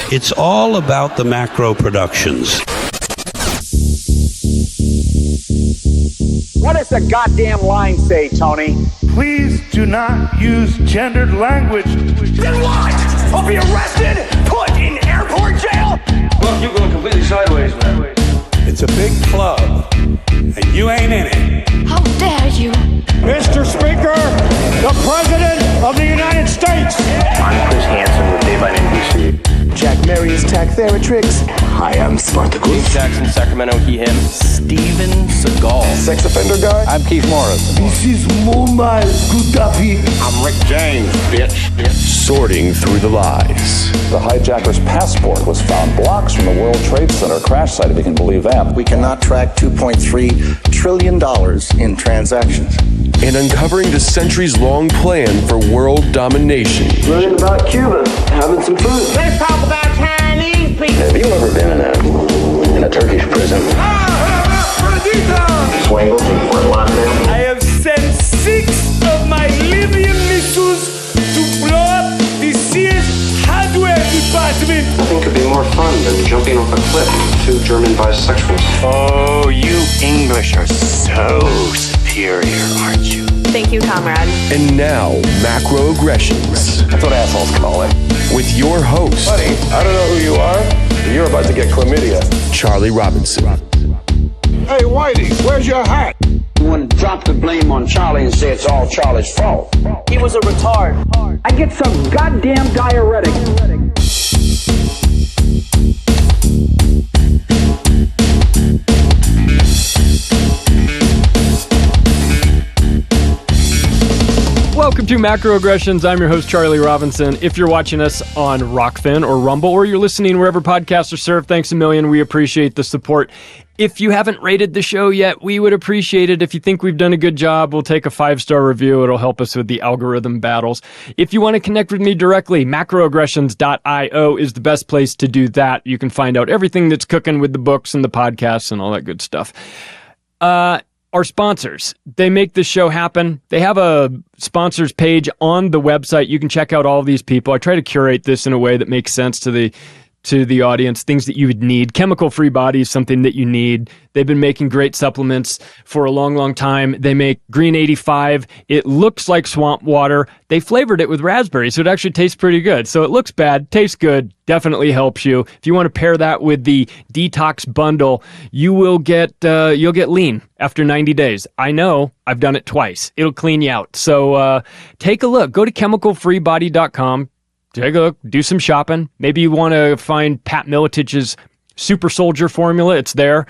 It's all about the macro productions. What does the goddamn line say, Tony? Please do not use gendered language. Then what? I'll be arrested, put in airport jail? Look, you're going completely sideways, man. It's a big club, and you ain't in it. How dare you? Mr. Speaker, the President of the United States. I'm Chris Hansen with Dave on NBC. Jack Marius Tack-Theratrix. Hi, I'm Spartacus. Jackson, Sacramento, he, him. Steven Seagal. Sex offender guy. I'm Keith Morris. This is Muammar Gaddafi. I'm Rick James, bitch. Sorting through the lies. The hijacker's passport was found blocks from the World Trade Center crash site, if you can believe that. We cannot track $2.3 trillion in transactions. And uncovering the centuries-long plan for world domination. Learning about Cuba, having some food. Let's talk about Chinese people. Have you ever been in a Turkish prison? Swangles and locked down? I have sent 6 of my Libyan missiles to blow up the Sears hardware department. Nothing could be more fun than jumping off a cliff with 2 German bisexuals. Oh, you English are so superior, aren't you? Thank you, comrade. And now, macroaggressions. That's what assholes call it. With your host, Buddy, I don't know who you are, but you're about to get chlamydia. Charlie Robinson. Hey, Whitey, where's your hat? You want to drop the blame on Charlie and say it's all Charlie's fault. He was a retard. I get some goddamn diuretic. Welcome to Macroaggressions. I'm your host, Charlie Robinson. If you're watching us on Rockfin or Rumble, or you're listening wherever podcasts are served, thanks a million. We appreciate the support. If you haven't rated the show yet, we would appreciate it. If you think we've done a good job, we'll take a 5-star review. It'll help us with the algorithm battles. If you want to connect with me directly, macroaggressions.io is the best place to do that. You can find out everything that's cooking with the books and the podcasts and all that good stuff. Our sponsors, they make this show happen. They have a sponsors page on the website. You can check out all of these people. I try to curate this in a way that makes sense to the audience, things that you would need. Chemical Free Body is something that you need. They've been making great supplements for a long, long time. They make Green 85. It looks like swamp water. They flavored it with raspberry, so it actually tastes pretty good. So it looks bad, tastes good, definitely helps you. If you want to pair that with the Detox Bundle, you will get you'll get lean after 90 days. I know, I've done it twice. It'll clean you out. So take a look. Go to chemicalfreebody.com. Take a look, do some shopping. Maybe you want to find Pat Militich's Super Soldier formula. It's there.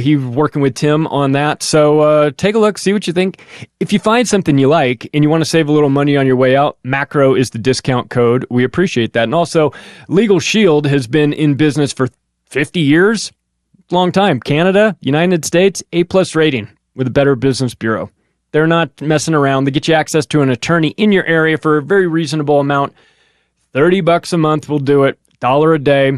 He's working with Tim on that. So take a look, see what you think. If you find something you like and you want to save a little money on your way out, Macro is the discount code. We appreciate that. And also, Legal Shield has been in business for 50 years. Long time. Canada, United States, A+ rating with a Better Business Bureau. They're not messing around. They get you access to an attorney in your area for a very reasonable amount. $30 a month will do it. $1 a day.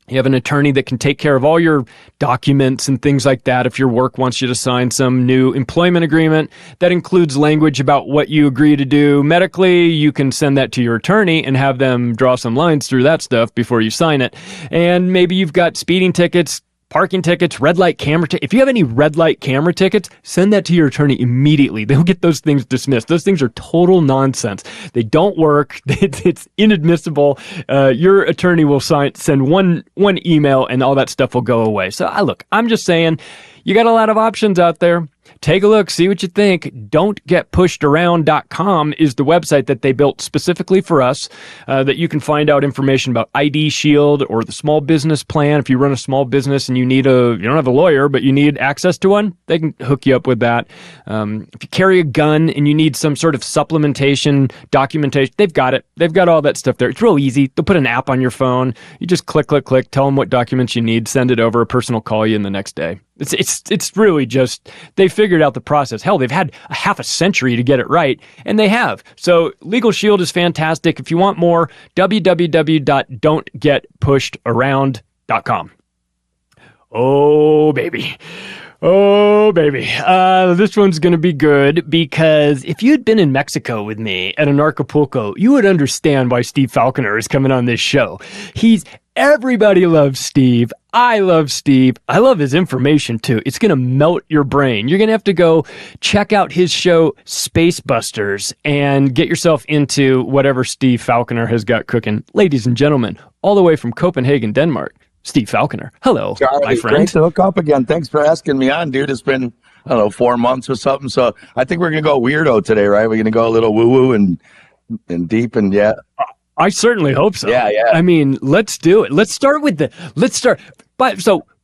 You have an attorney that can take care of all your documents and things like that. If your work wants you to sign some new employment agreement that includes language about what you agree to do medically, you can send that to your attorney and have them draw some lines through that stuff before you sign it. And maybe you've got speeding tickets, parking tickets, red light camera tickets. If you have any red light camera tickets, send that to your attorney immediately. They'll get those things dismissed. Those things are total nonsense. They don't work. It's inadmissible. Your attorney will send one email and all that stuff will go away. So look, I'm just saying, you got a lot of options out there. Take a look, see what you think. Don'tGetPushedAround.com is the website that they built specifically for us, that you can find out information about ID Shield or the small business plan. If you run a small business and you don't have a lawyer, but you need access to one, they can hook you up with that. If you carry a gun and you need some sort of supplementation, documentation, they've got it. They've got all that stuff there. It's real easy. They'll put an app on your phone. You just click, tell them what documents you need, send it over. A person will call you in the next day. It's really just, they figured out the process. Hell, they've had a half a century to get it right, and they have. So Legal Shield is fantastic. If you want more, www.don'tgetpushedaround.com. Oh, baby. This one's going to be good, because if you'd been in Mexico with me at an Acapulco, you would understand why Steve Falconer is coming on this show. Everybody loves Steve. I love Steve. I love his information too. It's going to melt your brain. You're going to have to go check out his show, Space Busters, and get yourself into whatever Steve Falconer has got cooking. Ladies and gentlemen, all the way from Copenhagen, Denmark, Steve Falconer. Hello, Charlie, my friend. Great to hook up again. Thanks for asking me on, dude. It's been, I don't know, 4 months or something. So I think we're going to go weirdo today, right? We're going to go a little woo-woo and deep and yeah. I certainly hope so. Yeah. I mean, let's do it. Let's start.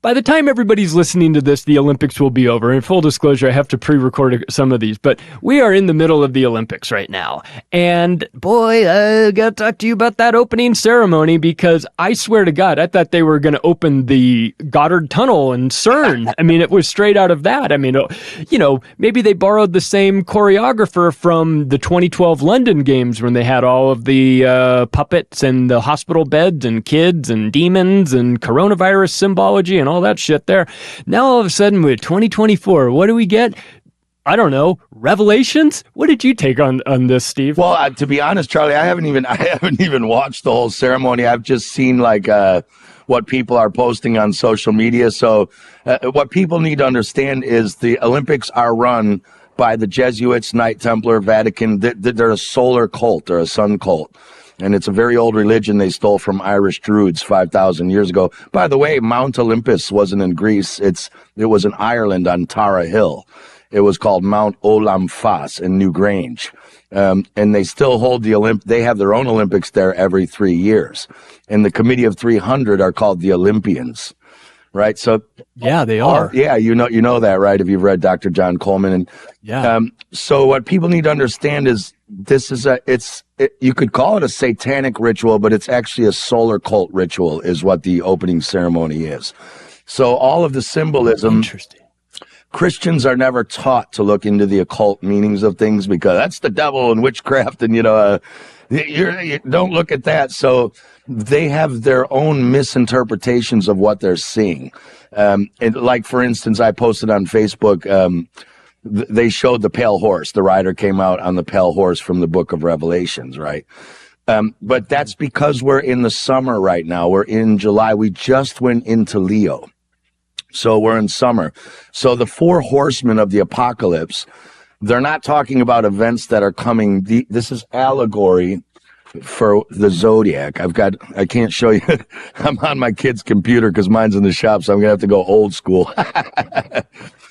By the time everybody's listening to this, the Olympics will be over. In full disclosure, I have to pre-record some of these, but we are in the middle of the Olympics right now. And boy, I got to talk to you about that opening ceremony, because I swear to God, I thought they were going to open the Goddard Tunnel in CERN. I mean, it was straight out of that. I mean, you know, maybe they borrowed the same choreographer from the 2012 London Games when they had all of the puppets and the hospital beds and kids and demons and coronavirus symbology and all that shit there. Now all of a sudden with 2024, what do we get? I don't know. Revelations? What did you take on this, Steve? Well, to be honest, Charlie, I haven't even watched the whole ceremony. I've just seen like what people are posting on social media. So what people need to understand is the Olympics are run by the Jesuits, Knight Templar, Vatican. They're a solar cult. They're a sun cult. And it's a very old religion they stole from Irish Druids 5,000 years ago. By the way, Mount Olympus wasn't in Greece. It was in Ireland on Tara Hill. It was called Mount Olympus in Newgrange. And they still hold they have their own Olympics there every 3 years. And the Committee of 300 are called the Olympians. Right. So yeah, they are. Yeah. You know that, right? If you've read Dr. John Coleman and yeah. So what people need to understand is you could call it a satanic ritual, but it's actually a solar cult ritual is what the opening ceremony is. So all of the symbolism. Interesting. Christians are never taught to look into the occult meanings of things because that's the devil and witchcraft and, you don't look at that. So they have their own misinterpretations of what they're seeing. And like, for instance, I posted on Facebook, they showed the pale horse. The rider came out on the pale horse from the book of Revelations, right? But that's because we're in the summer right now. We're in July. We just went into Leo. So we're in summer. So the 4 horsemen of the apocalypse, they're not talking about events that are coming. This is allegory for the zodiac. I can't show you. I'm on my kid's computer because mine's in the shop, so I'm gonna have to go old school.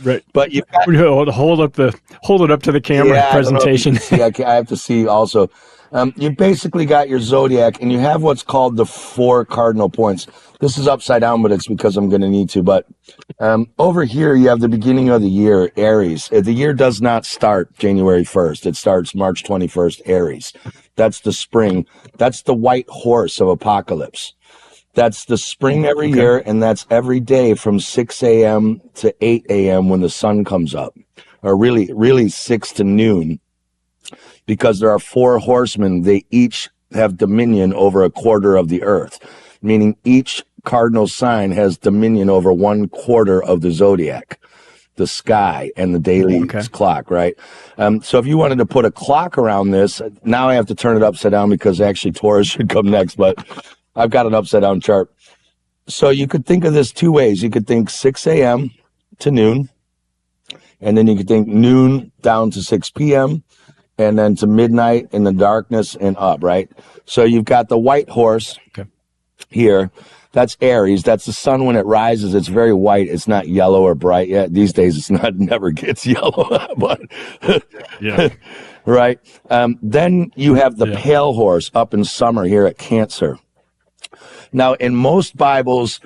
Right. But you hold it up to the camera presentation. I have to see also. You basically got your zodiac, and you have what's called the 4 cardinal points. This is upside down, but it's because I'm going to need to. But over here, you have the beginning of the year, Aries. The year does not start January 1st. It starts March 21st, Aries. That's the spring. That's the white horse of apocalypse. That's the spring every year, and that's every day from 6 a.m. to 8 a.m. when the sun comes up, or really 6 to noon. Because there are 4 horsemen, they each have dominion over a quarter of the earth, meaning each cardinal sign has dominion over 1/4 of the zodiac, the sky, and the daily clock, right? So if you wanted to put a clock around this, now I have to turn it upside down because actually Taurus should come next, but I've got an upside down chart. So you could think of this 2 ways. You could think 6 a.m. to noon, and then you could think noon down to 6 p.m., and then to midnight in the darkness and up, right? So you've got the white horse here. That's Aries. That's the sun when it rises. It's very white. It's not yellow or bright yet. These days, it never gets yellow. But yeah. Right? Then you have the pale horse up in summer here at Cancer. Now, in most Bibles,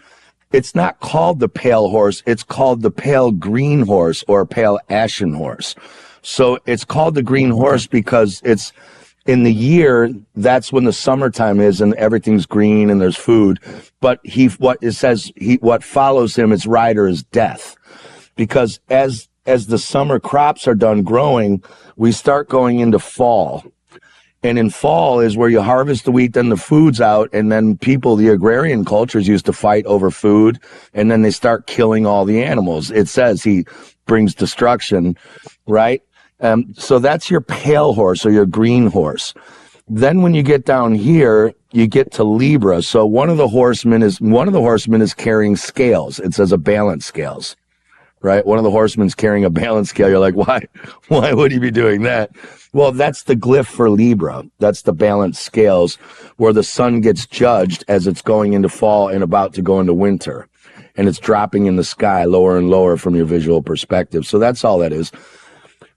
it's not called the pale horse. It's called the pale green horse or pale ashen horse. So it's called the green horse because it's in the year, that's when the summertime is and everything's green and there's food. But what follows him, its rider, is death. Because as the summer crops are done growing, we start going into fall. And in fall is where you harvest the wheat, then the food's out, and then the agrarian cultures used to fight over food, and then they start killing all the animals. It says he brings destruction, right? So that's your pale horse or your green horse. Then when you get down here, you get to Libra. So one of the horsemen is carrying scales. It says a balance scales, right? One of the horsemen's carrying a balance scale. You're like, why would he be doing that? Well, that's the glyph for Libra. That's the balance scales where the sun gets judged as it's going into fall and about to go into winter. And it's dropping in the sky lower and lower from your visual perspective. So that's all that is.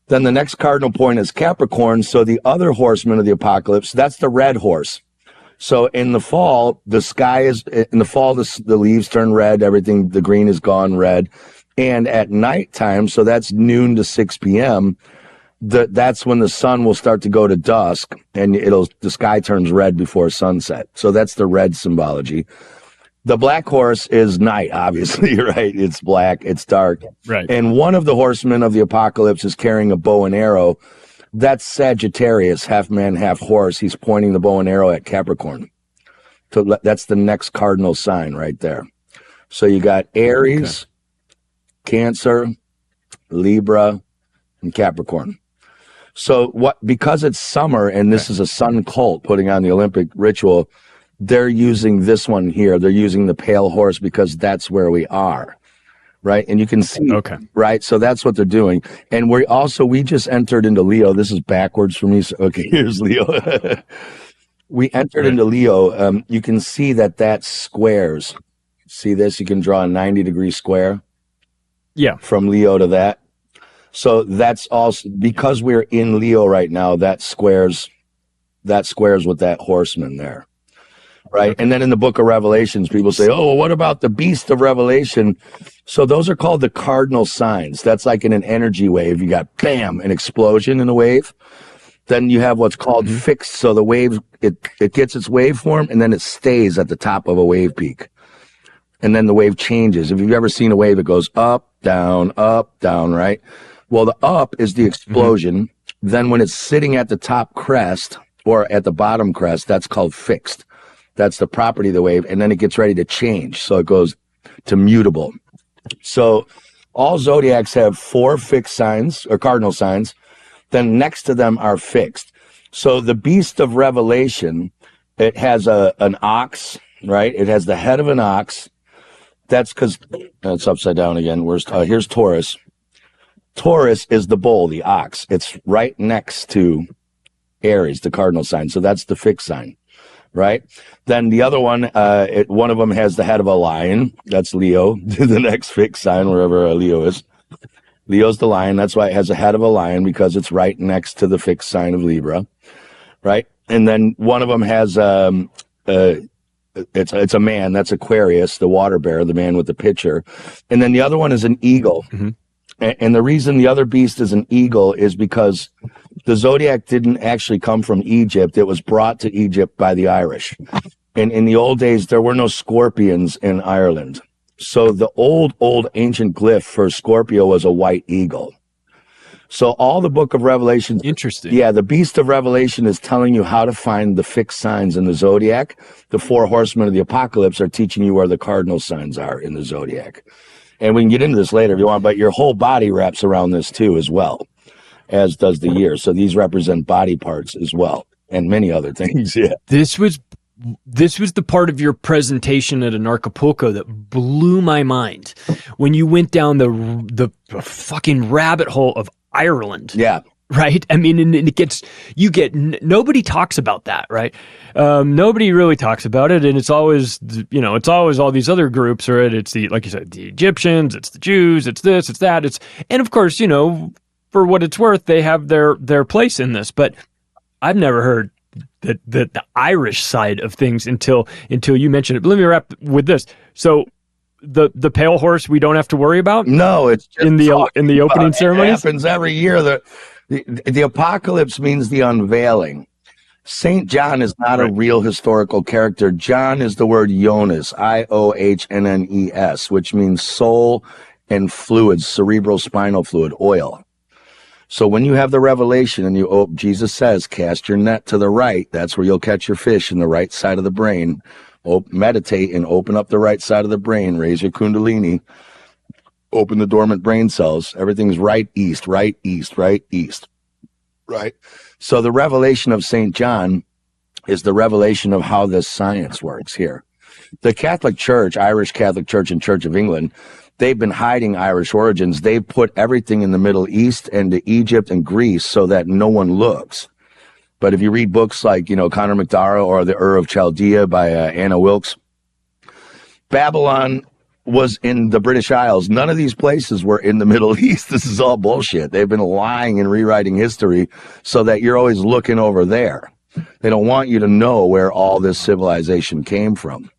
Then the next cardinal point is Capricorn. So the other horseman of the apocalypse, that's the red horse. So in the fall, the leaves turn red, everything, the green is gone red. And at nighttime, so that's noon to 6 p.m., that's when the sun will start to go to dusk and the sky turns red before sunset. So that's the red symbology. The black horse is night, obviously, right? It's black, it's dark. Right. And one of the horsemen of the apocalypse is carrying a bow and arrow. That's Sagittarius, half man, half horse. He's pointing the bow and arrow at Capricorn. So that's the next cardinal sign right there. So you got Aries, Cancer, Libra, and Capricorn. So because it's summer and this is a sun cult putting on the Olympic ritual, they're using this one here. They're using the pale horse because that's where we are, right? And you can see, right? So that's what they're doing. And we just entered into Leo. This is backwards for me. So, okay, here's Leo. We entered into Leo. You can see that squares. See this? You can draw a 90-degree square. Yeah. From Leo to that. So that's also, because we're in Leo right now, that squares with that horseman there. Right. And then in the book of Revelations, people say, oh, well, what about the beast of Revelation? So those are called the cardinal signs. That's like in an energy wave. You got, bam, an explosion in a wave. Then you have what's called fixed. So the wave, it gets its waveform and then it stays at the top of a wave peak. And then the wave changes. If you've ever seen a wave, it goes up, down, right? Well, the up is the explosion. Then when it's sitting at the top crest or at the bottom crest, that's called fixed. That's the property of the wave, and then it gets ready to change. So it goes to mutable. So all zodiacs have 4 fixed signs or cardinal signs. Then next to them are fixed. So the beast of Revelation, it has an ox, right? It has the head of an ox. That's because it's upside down again. Here's Taurus. Taurus is the bull, the ox. It's right next to Aries, the cardinal sign. So that's the fixed sign. Right? Then the other one, one of them has the head of a lion. That's Leo, the next fixed sign, wherever Leo is. Leo's the lion. That's why it has a head of a lion, because it's right next to the fixed sign of Libra. Right? And then one of them has, it's a man. That's Aquarius, the water bearer, the man with the pitcher. And then the other one is an eagle. And the reason the other beast is an eagle is because the zodiac didn't actually come from Egypt. It was brought to Egypt by the Irish. And in the old days, there were no scorpions in Ireland. So the old ancient glyph for Scorpio was a white eagle. So all the book of Revelation. Interesting. Yeah, the beast of Revelation is telling you how to find the fixed signs in the zodiac. The 4 horsemen of the apocalypse are teaching you where the cardinal signs are in the zodiac. And we can get into this later if you want, but your whole body wraps around this too as well, as does the year. So these represent body parts as well, and many other things. Yeah. This was the part of your presentation at Anarchapulco that blew my mind when you went down the fucking rabbit hole of Ireland. Yeah. Right? I mean, and nobody talks about that, right? Nobody really talks about it. And it's always, it's always all these other groups, right? It's like you said, the Egyptians, it's the Jews, it's this, it's that. And of course, for what it's worth, they have their place in this, but I've never heard the Irish side of things until you mentioned it. But let me wrap with this. So the pale horse, we don't have to worry about? No, it's just in the opening ceremonies. It happens every year. The apocalypse means the unveiling. Saint John is not a real historical character. John is the word Ioannes, Iohnnes, which means soul and fluids, cerebral spinal fluid, oil. So when you have the revelation and Jesus says, cast your net to the right, that's where you'll catch your fish in the right side of the brain. Meditate and open up the right side of the brain, raise your kundalini, open the dormant brain cells. Everything's right, east. Right? So the revelation of St. John is the revelation of how this science works here. The Catholic Church, Irish Catholic Church and Church of England, they've been hiding Irish origins. They've put everything in the Middle East and to Egypt and Greece so that no one looks. But if you read books like, Conor McDowell or The Ur of Chaldea by Anna Wilkes, Babylon was in the British Isles. None of these places were in the Middle East. This is all bullshit. They've been lying and rewriting history so that you're always looking over there. They don't want you to know where all this civilization came from.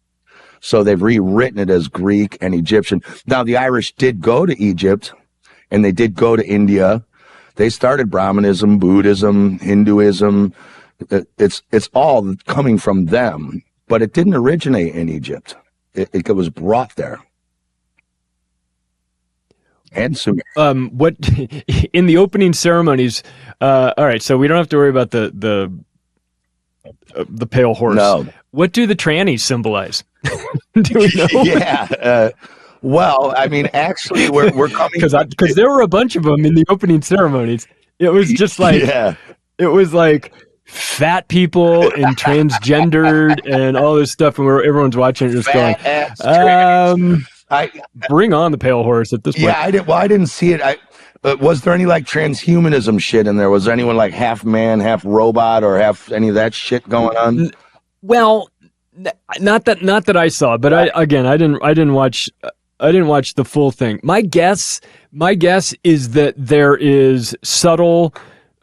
So they've rewritten it as Greek and Egyptian. Now, the Irish did go to Egypt, and they did go to India. They started Brahmanism, Buddhism, Hinduism. It's all coming from them, but it didn't originate in Egypt. It was brought there. And Sumer. What in the opening ceremonies? All right, so we don't have to worry about the pale horse. No. What do the trannies symbolize? Do we know? Yeah. Well, I mean, actually, we're coming because there were a bunch of them in the opening ceremonies. It was just like it was like fat people and transgendered and all this stuff, and everyone's watching it just going, bring on the pale horse at this point. Yeah, I didn't see it. Was there any like transhumanism shit in there? Was there anyone like half man, half robot, or half any of that shit going on? Well, not that I saw, but I didn't watch the full thing. My guess is that there is subtle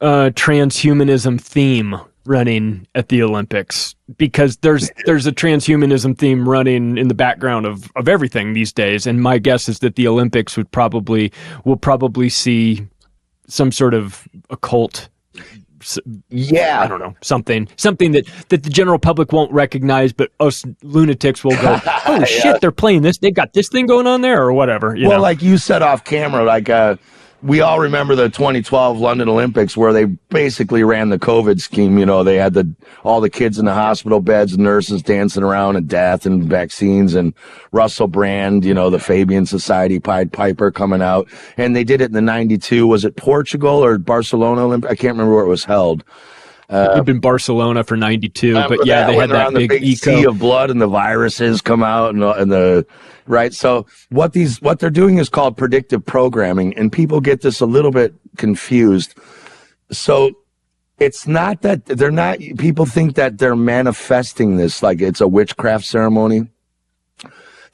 transhumanism theme running at the Olympics, because there's a transhumanism theme running in the background of everything these days, and my guess is that the Olympics will probably see some sort of occult, I don't know, something that the general public won't recognize, but us lunatics will go, oh shit, they're playing this, they got this thing going on there, or whatever. You know? Like you said off camera, like we all remember the 2012 London Olympics where they basically ran the COVID scheme. They had all the kids in the hospital beds, nurses dancing around and death and vaccines, and Russell Brand, the Fabian Society Pied Piper coming out. And they did it in the 92. Was it Portugal or Barcelona Olympics? I can't remember where it was held. It'd been Barcelona for 92, but yeah, they had that big sea of blood and the viruses come out and the right. So what they're doing is called predictive programming, and people get this a little bit confused. So it's not that people think that they're manifesting this like it's a witchcraft ceremony.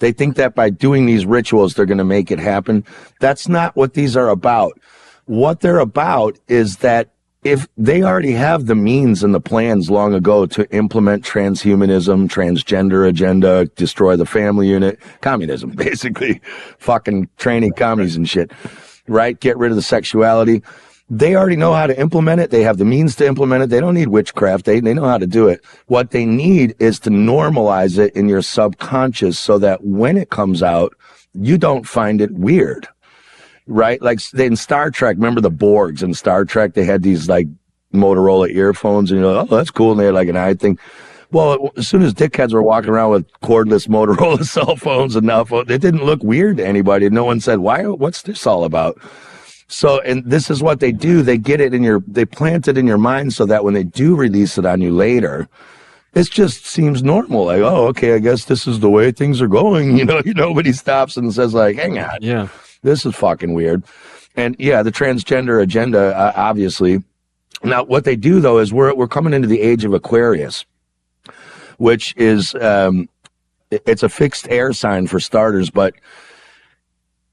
They think that by doing these rituals, they're going to make it happen. That's not what these are about. What they're about is that if they already have the means and the plans long ago to implement transhumanism, transgender agenda, destroy the family unit, communism, basically, fucking training commies and shit, right? Get rid of the sexuality. They already know how to implement it. They have the means to implement it. They don't need witchcraft. They know how to do it. What they need is to normalize it in your subconscious so that when it comes out, you don't find it weird. Right? Like in Star Trek, remember the Borgs in Star Trek? They had these like Motorola earphones, and you're like, oh, that's cool. And they had like an eye thing. Well, as soon as dickheads were walking around with cordless Motorola cell phones and now it didn't look weird to anybody. No one said, what's this all about? So, and this is what they do. They get it they plant it in your mind so that when they do release it on you later, it just seems normal. Like, oh, okay, I guess this is the way things are going. Nobody stops and says like, hang on. Yeah. This is fucking weird. And yeah, the transgender agenda, obviously. Now, what they do though is we're coming into the age of Aquarius, which is, it's a fixed air sign for starters, but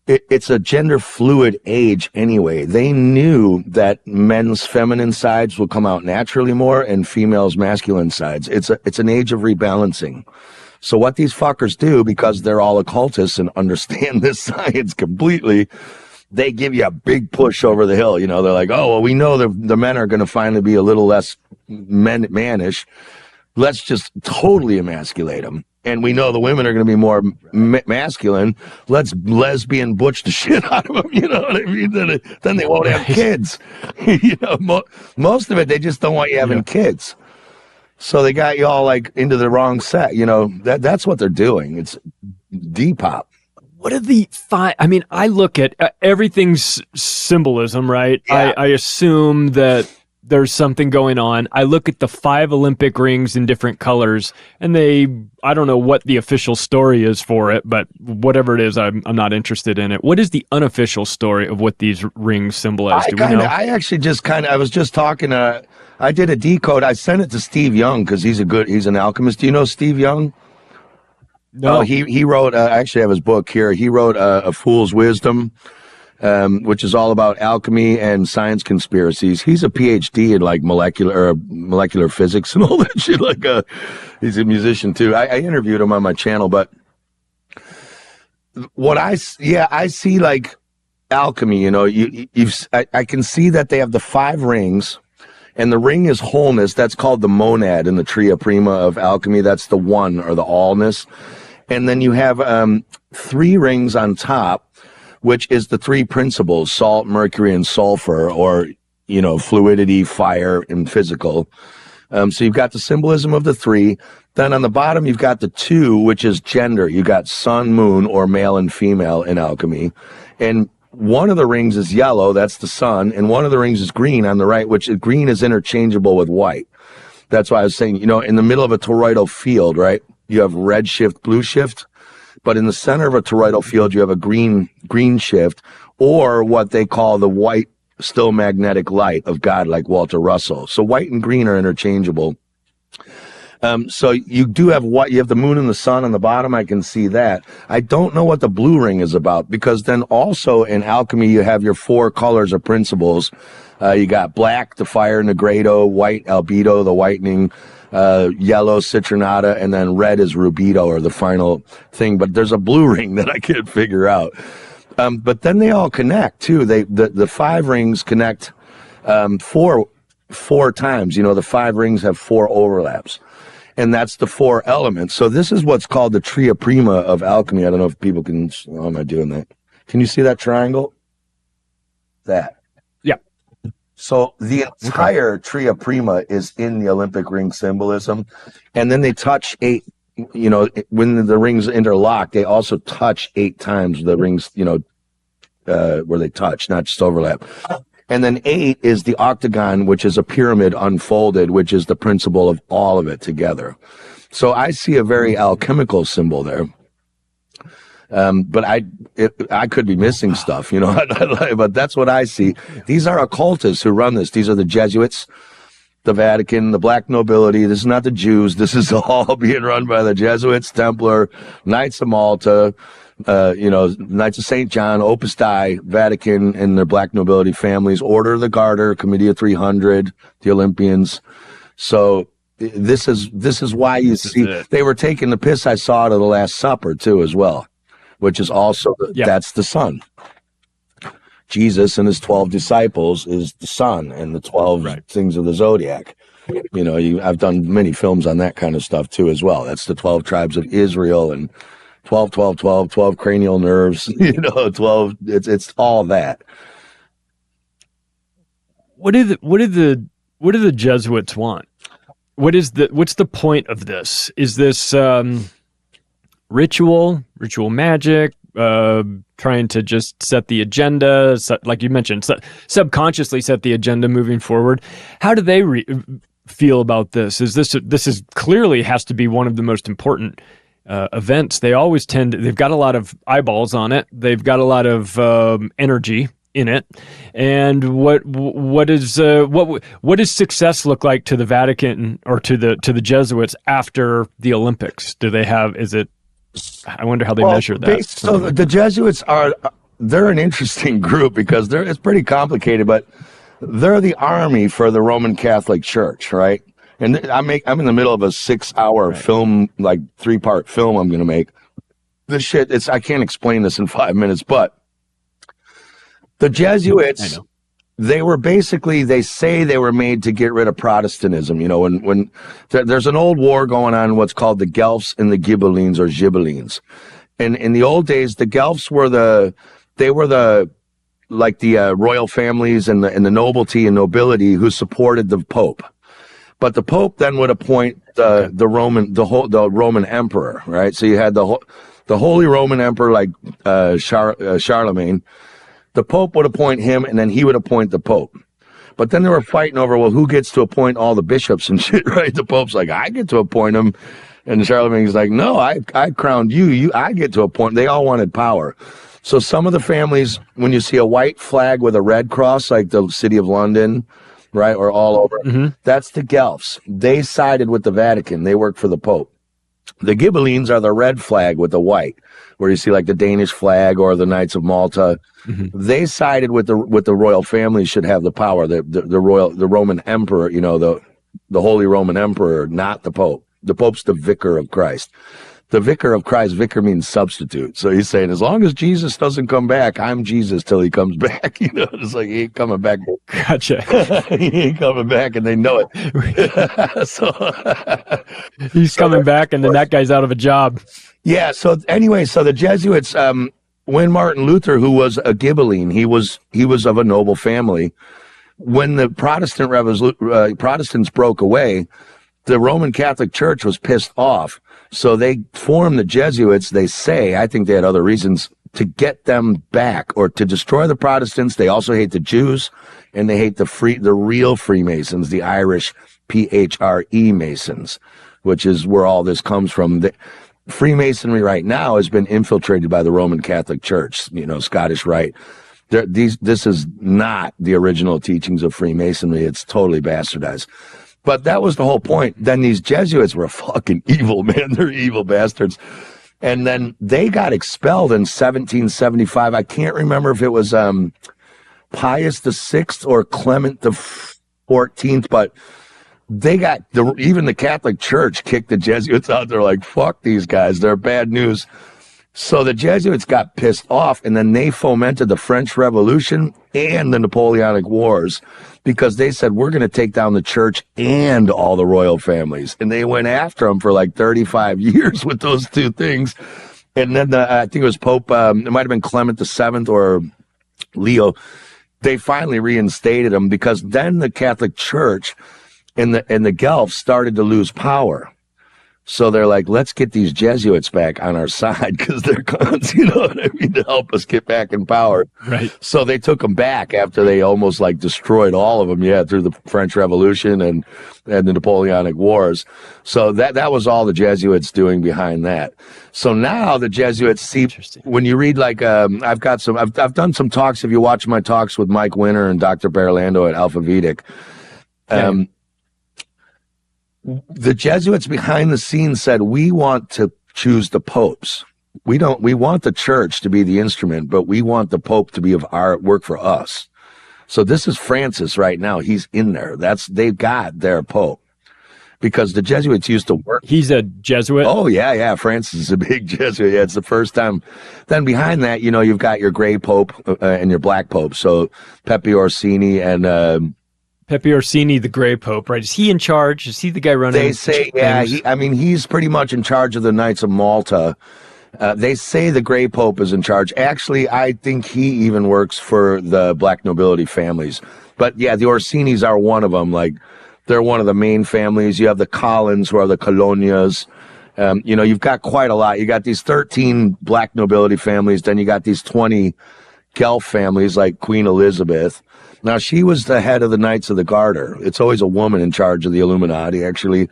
it's a gender fluid age anyway. They knew that men's feminine sides will come out naturally more and females' masculine sides. It's an age of rebalancing. So what these fuckers do, because they're all occultists and understand this science completely, they give you a big push over the hill. They're like, oh, well, we know the men are going to finally be a little less mannish. Let's just totally emasculate them. And we know the women are going to be more masculine. Let's lesbian butch the shit out of them. You know what I mean? Then they won't have kids. Most of it, they just don't want you having kids. So they got you all like into the wrong set. That's what they're doing. It's Depop. What are the five? I mean, I look at everything's symbolism, right? Yeah. I assume that there's something going on. I look at the 5 Olympic rings in different colors, and I don't know what the official story is for it, but whatever it is, I'm not interested in it. What is the unofficial story of what these rings symbolize? Do we know? I was just talking, I did a decode. I sent it to Steve Young because he's an alchemist. Do you know Steve Young? No. He wrote, I actually have his book here. He wrote A Fool's Wisdom, which is all about alchemy and science conspiracies. He's a PhD in like molecular physics and all that shit. He's a musician too. I interviewed him on my channel, but I see like alchemy, I can see that they have the 5 rings, and the ring is wholeness. That's called the monad in the Tria Prima of alchemy. That's the one, or the allness. And then you have 3 rings on top, which is the 3 principles: salt, mercury, and sulfur, or, fluidity, fire, and physical. So you've got the symbolism of the 3. Then on the bottom, you've got the 2, which is gender. You got sun, moon, or male and female in alchemy. And one of the rings is yellow, that's the sun, and one of the rings is green on the right, which green is interchangeable with white. That's why I was saying, in the middle of a toroidal field, right, you have red shift, blue shift, but in the center of a toroidal field, you have a green shift, or what they call the white still magnetic light of God, like Walter Russell. So white and green are interchangeable. So you do have you have the moon and the sun on the bottom. I can see that. I don't know what the blue ring is about, because then also in alchemy, you have your 4 colors or principles. You got black, the fire nigredo, white albedo, the whitening, yellow citronata, and then red is rubedo, or the final thing. But there's a blue ring that I can't figure out. But then they all connect too. The 5 rings connect, 4 times. The 5 rings have 4 overlaps. And that's the 4 elements. So this is what's called the Tria Prima of alchemy. I don't know if people can, how am I doing that? Can you see that triangle? That. Yeah. So the entire Tria Prima is in the Olympic ring symbolism. And then they touch 8, when the rings interlock, they also touch 8 times the rings, where they touch, not just overlap. And then 8 is the octagon, which is a pyramid unfolded, which is the principle of all of it together. So I see a very alchemical symbol there. But I could be missing stuff, but that's what I see. These are occultists who run this. These are the Jesuits, the Vatican, the black nobility. This is not the Jews. This is all being run by the Jesuits, Templar, Knights of Malta, Knights of St. John, Opus Dei, Vatican, and their black nobility families, Order of the Garter, Committee of 300, the Olympians. So this is why you see they were taking the piss I saw out of the Last Supper too, as well, which is also that's the sun. Jesus and his 12 disciples is the sun, and the 12 things of the zodiac. I've done many films on that kind of stuff too, as well. That's the 12 tribes of Israel, and 12, 12, 12, 12 cranial nerves, 12, it's all that. What do the Jesuits want? What's the point of this? Is this ritual magic, trying to just set the agenda, like you mentioned, subconsciously set the agenda moving forward? How do they feel about this? This is clearly has to be one of the most important events. They always they've got a lot of eyeballs on it. They've got a lot of energy in it. And what does success look like to the Vatican or to the Jesuits after the Olympics? Do they have, I wonder how they measure that. So the Jesuits they're an interesting group, because it's pretty complicated, but they're the army for the Roman Catholic Church, right? And I'm in the middle of a 6-hour film, like 3-part film I'm going to make. This shit, I can't explain this in 5 minutes, but the Jesuits, they say they were made to get rid of Protestantism. When there's an old war going on, what's called the Guelphs and the Ghibellines, or Ghibellines. And in the old days, the Guelphs were the royal families and the nobility and nobility who supported the Pope. But the Pope then would appoint the Roman emperor, right? So you had the Holy Roman Emperor, like Charlemagne. The Pope would appoint him, and then he would appoint the Pope. But then they were fighting over, well, who gets to appoint all the bishops and shit, right? The Pope's like, I get to appoint them. And Charlemagne's like, no, I crowned you. I get to appoint. They all wanted power. So some of the families, when you see a white flag with a red cross, like the City of London, right, or all over, that's the Guelphs. They sided with the Vatican. They work for the Pope. The Ghibellines are the red flag with the white, where you see like the Danish flag or the Knights of Malta. They sided with the royal family should have the power. The Roman Emperor, you know, the Holy Roman Emperor, not the Pope. The Pope's the Vicar of Christ. The Vicar of Christ, vicar means substitute. So he's saying, as long as Jesus doesn't come back, I'm Jesus till he comes back. You know, it's like he ain't coming back. Gotcha. He ain't coming back, and they know it. He's coming back, and then that guy's out of a job. Yeah. So anyway, so the Jesuits, when Martin Luther, who was a Ghibelline, he was of a noble family. When the Protestants broke away, the Roman Catholic Church was pissed off. So they formed the Jesuits, they say, I think they had other reasons, to get them back or to destroy the Protestants. They also hate the Jews, and they hate the real Freemasons, the Irish PHRE Masons, which is where all this comes from. Freemasonry right now has been infiltrated by the Roman Catholic Church, you know, Scottish Rite. This is not the original teachings of Freemasonry. It's totally bastardized. But that was the whole point. Then these Jesuits were fucking evil, man. They're evil bastards. And then they got expelled in 1775. I can't remember if it was Pius VI or Clement XIV, but they got even the Catholic Church kicked the Jesuits out. They're like, fuck these guys. They're bad news. So the Jesuits got pissed off, and then they fomented the French Revolution and the Napoleonic Wars because they said, we're going to take down the church and all the royal families. And they went after them for like 35 years with those two things. And then I think it was Pope, it might have been Clement VII or Leo. They finally reinstated them because then the Catholic Church and the Guelphs started to lose power. So they're like, let's get these Jesuits back on our side because they're cons, you know what I mean, to help us get back in power. Right. So they took them back after they almost like destroyed all of them, through the French Revolution and the Napoleonic Wars. So that was all the Jesuits doing behind that. So now the Jesuits see, when you read like, I've done some talks, if you watch my talks with Mike Winter and Dr. Berlando at Alpha Vedic, the Jesuits behind the scenes said, we want to choose the popes. We want the church to be the instrument, but we want the Pope to be of our work for us. So this is Francis right now. He's in there. They've got their Pope because the Jesuits used to work. He's a Jesuit? Oh, yeah. Francis is a big Jesuit. Yeah, it's the first time. Then behind that, you know, you've got your gray Pope and your black Pope. So Pepe Orsini and, Pepe Orsini, the Gray Pope, right? Is he in charge? Is he the guy running? They say, he's pretty much in charge of the Knights of Malta. They say the Gray Pope is in charge. Actually, I think he even works for the black nobility families. But yeah, the Orsinis are one of them. Like, they're one of the main families. You have the Collins, who are the Colonias. You know, you've got quite a lot. You got these 13 black nobility families. Then you got these 20 Guelph families like Queen Elizabeth. Now, she was the head of the Knights of the Garter. It's always a woman in charge of the Illuminati, actually.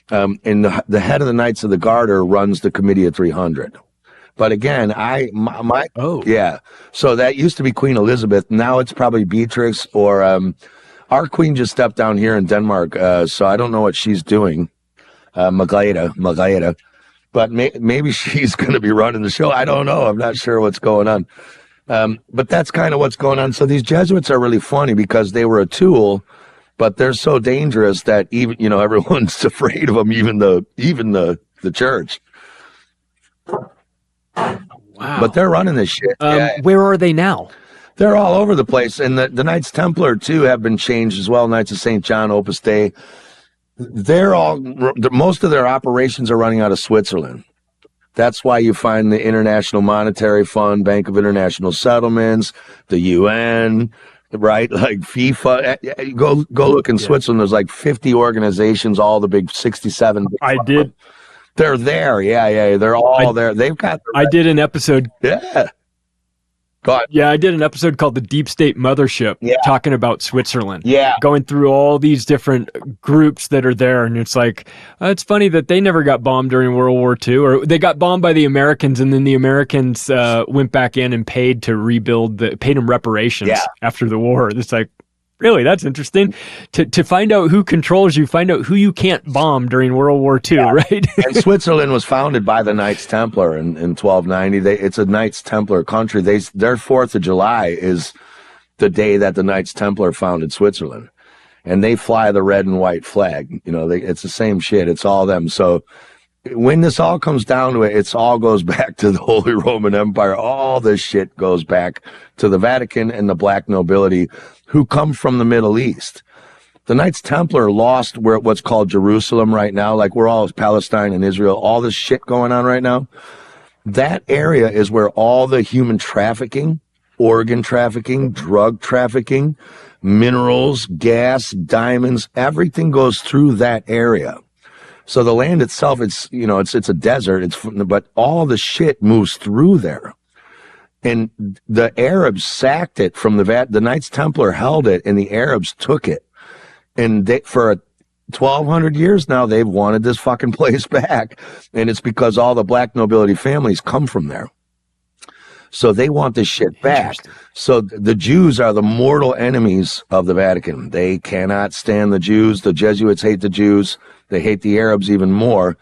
And the head of the Knights of the Garter runs the Committee of 300. But again, so that used to be Queen Elizabeth. Now it's probably Beatrix or our queen just stepped down here in Denmark. So I don't know what she's doing. Margrethe. But maybe she's going to be running the show. I don't know. I'm not sure what's going on. But that's kind of what's going on. So these Jesuits are really funny because they were a tool, but they're so dangerous that even, you know, everyone's afraid of them, even the church. Wow. But they're running this shit. Where are they now? They're all over the place. And the Knights Templar, too, have been changed as well. Knights of St. John, Opus Dei. Most of their operations are running out of Switzerland. That's why you find the International Monetary Fund, Bank of International Settlements, the UN, right? Like FIFA. Go look in Switzerland. There's like 50 organizations, all the big 67. I did. They're there. Yeah. They're all there. They've got. I did an episode. Yeah. Yeah, I did an episode called The Deep State Mothership, talking about Switzerland. Yeah. Going through all these different groups that are there. And it's like, it's funny that they never got bombed during World War II, or they got bombed by the Americans, and then the Americans went back in and paid to rebuild, paid them reparations after the war. It's like, really, that's interesting. To find out who controls you, find out who you can't bomb during World War II, right? And Switzerland was founded by the Knights Templar in 1290. It's a Knights Templar country. Their 4th of July is the day that the Knights Templar founded Switzerland. And they fly the red and white flag. You know, it's the same shit. It's all them. So when this all comes down to it, it all goes back to the Holy Roman Empire. All this shit goes back to the Vatican and the black nobility who come from the Middle East. The Knights Templar lost what's called Jerusalem right now. Like, we're all Palestine and Israel, all this shit going on right now. That area is where all the human trafficking, organ trafficking, drug trafficking, minerals, gas, diamonds, everything goes through that area. So the land itself, it's a desert, but all the shit moves through there. And the Arabs sacked it from the Knights Templar held it, and the Arabs took it. And for 1,200 years now, they've wanted this fucking place back. And it's because all the black nobility families come from there. So they want this shit back. So the Jews are the mortal enemies of the Vatican. They cannot stand the Jews. The Jesuits hate the Jews. They hate the Arabs even more.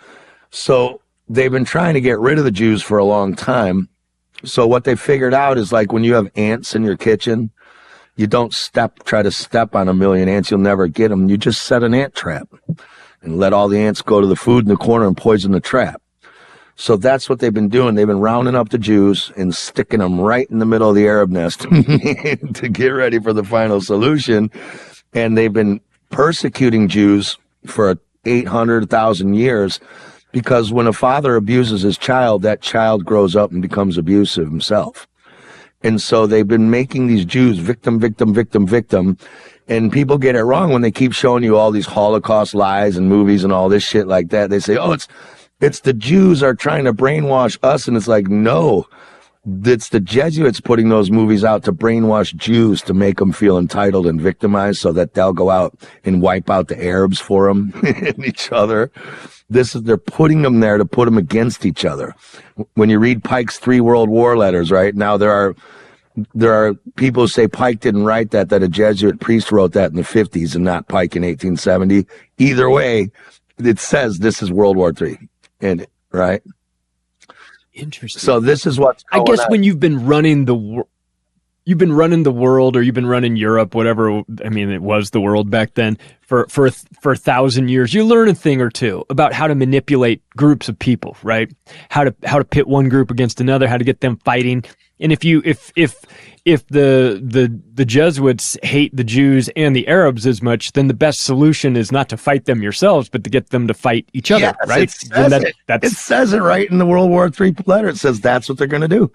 So they've been trying to get rid of the Jews for a long time. So what they figured out is, like, when you have ants in your kitchen, you don't try to step on a million ants. You'll never get them. You just set an ant trap and let all the ants go to the food in the corner and poison the trap. So that's what they've been doing. They've been rounding up the Jews and sticking them right in the middle of the Arab nest to get ready for the final solution. And they've been persecuting Jews for 800,000 years. Because when a father abuses his child, that child grows up and becomes abusive himself. And so they've been making these Jews victim. And people get it wrong when they keep showing you all these Holocaust lies and movies and all this shit like that. They say, oh, it's the Jews are trying to brainwash us. And it's like, no, it's the Jesuits putting those movies out to brainwash Jews, to make them feel entitled and victimized so that they'll go out and wipe out the Arabs for them and each other. They're putting them there to put them against each other. When you read Pike's 3 World War letters, right now, there are people who say Pike didn't write that a Jesuit priest wrote that in the 50s and not Pike in 1870. Either way, it says this is World War III. And right. Interesting. So this is what's going I guess on. When you've been running the world, or you've been running Europe, whatever. I mean, it was the world back then for 1,000 years. You learn a thing or two about how to manipulate groups of people, right? How to pit one group against another, how to get them fighting. And if the Jesuits hate the Jews and the Arabs as much, then the best solution is not to fight them yourselves, but to get them to fight each other, right? It says it right in the World War III letter. It says that's what they're going to do.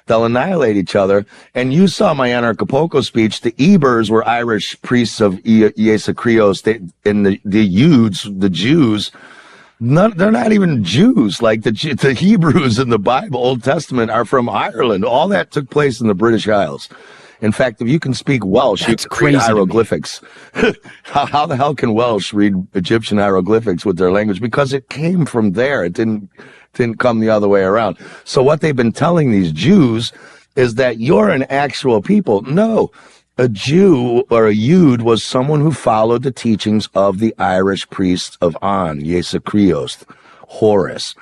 They'll annihilate each other. And you saw my Anarchapulco speech. The Ebers were Irish priests of Jesu Christ, and the Yudes, the Jews, they're not even Jews. Like the Hebrews in the Bible, Old Testament, are from Ireland. All that took place in the British Isles. In fact, if you can speak Welsh, you can read hieroglyphics. How the hell can Welsh read Egyptian hieroglyphics with their language? Because it came from there. It didn't come the other way around. So what they've been telling these Jews is that you're an actual people. No, a Jew or a Yud was someone who followed the teachings of the Irish priests of On, Jesu Christ, Horus.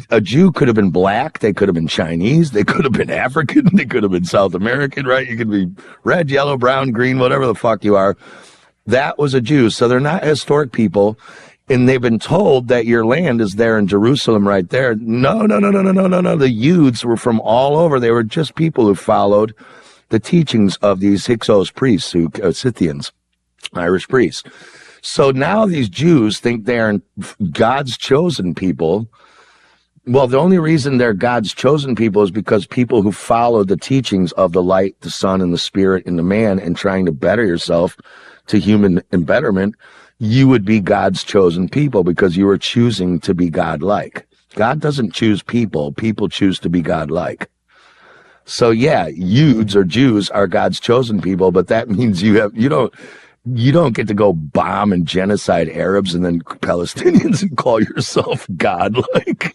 A Jew could have been black, they could have been Chinese, they could have been African, they could have been South American, right? You could be red, yellow, brown, green, whatever the fuck you are. That was a Jew. So they're not historic people. And they've been told that your land is there in Jerusalem right there. No. The Yudes were from all over. They were just people who followed the teachings of these Hyksos priests, Scythians, Irish priests. So now these Jews think they're God's chosen people. Well, the only reason they're God's chosen people is because people who follow the teachings of the light, the sun, and the spirit and the man, and trying to better yourself to human embetterment, you would be God's chosen people because you are choosing to be God-like. God doesn't choose people. People choose to be God-like. So yeah, Yudes or Jews are God's chosen people, but that means you don't get to go bomb and genocide Arabs and then Palestinians and call yourself God-like.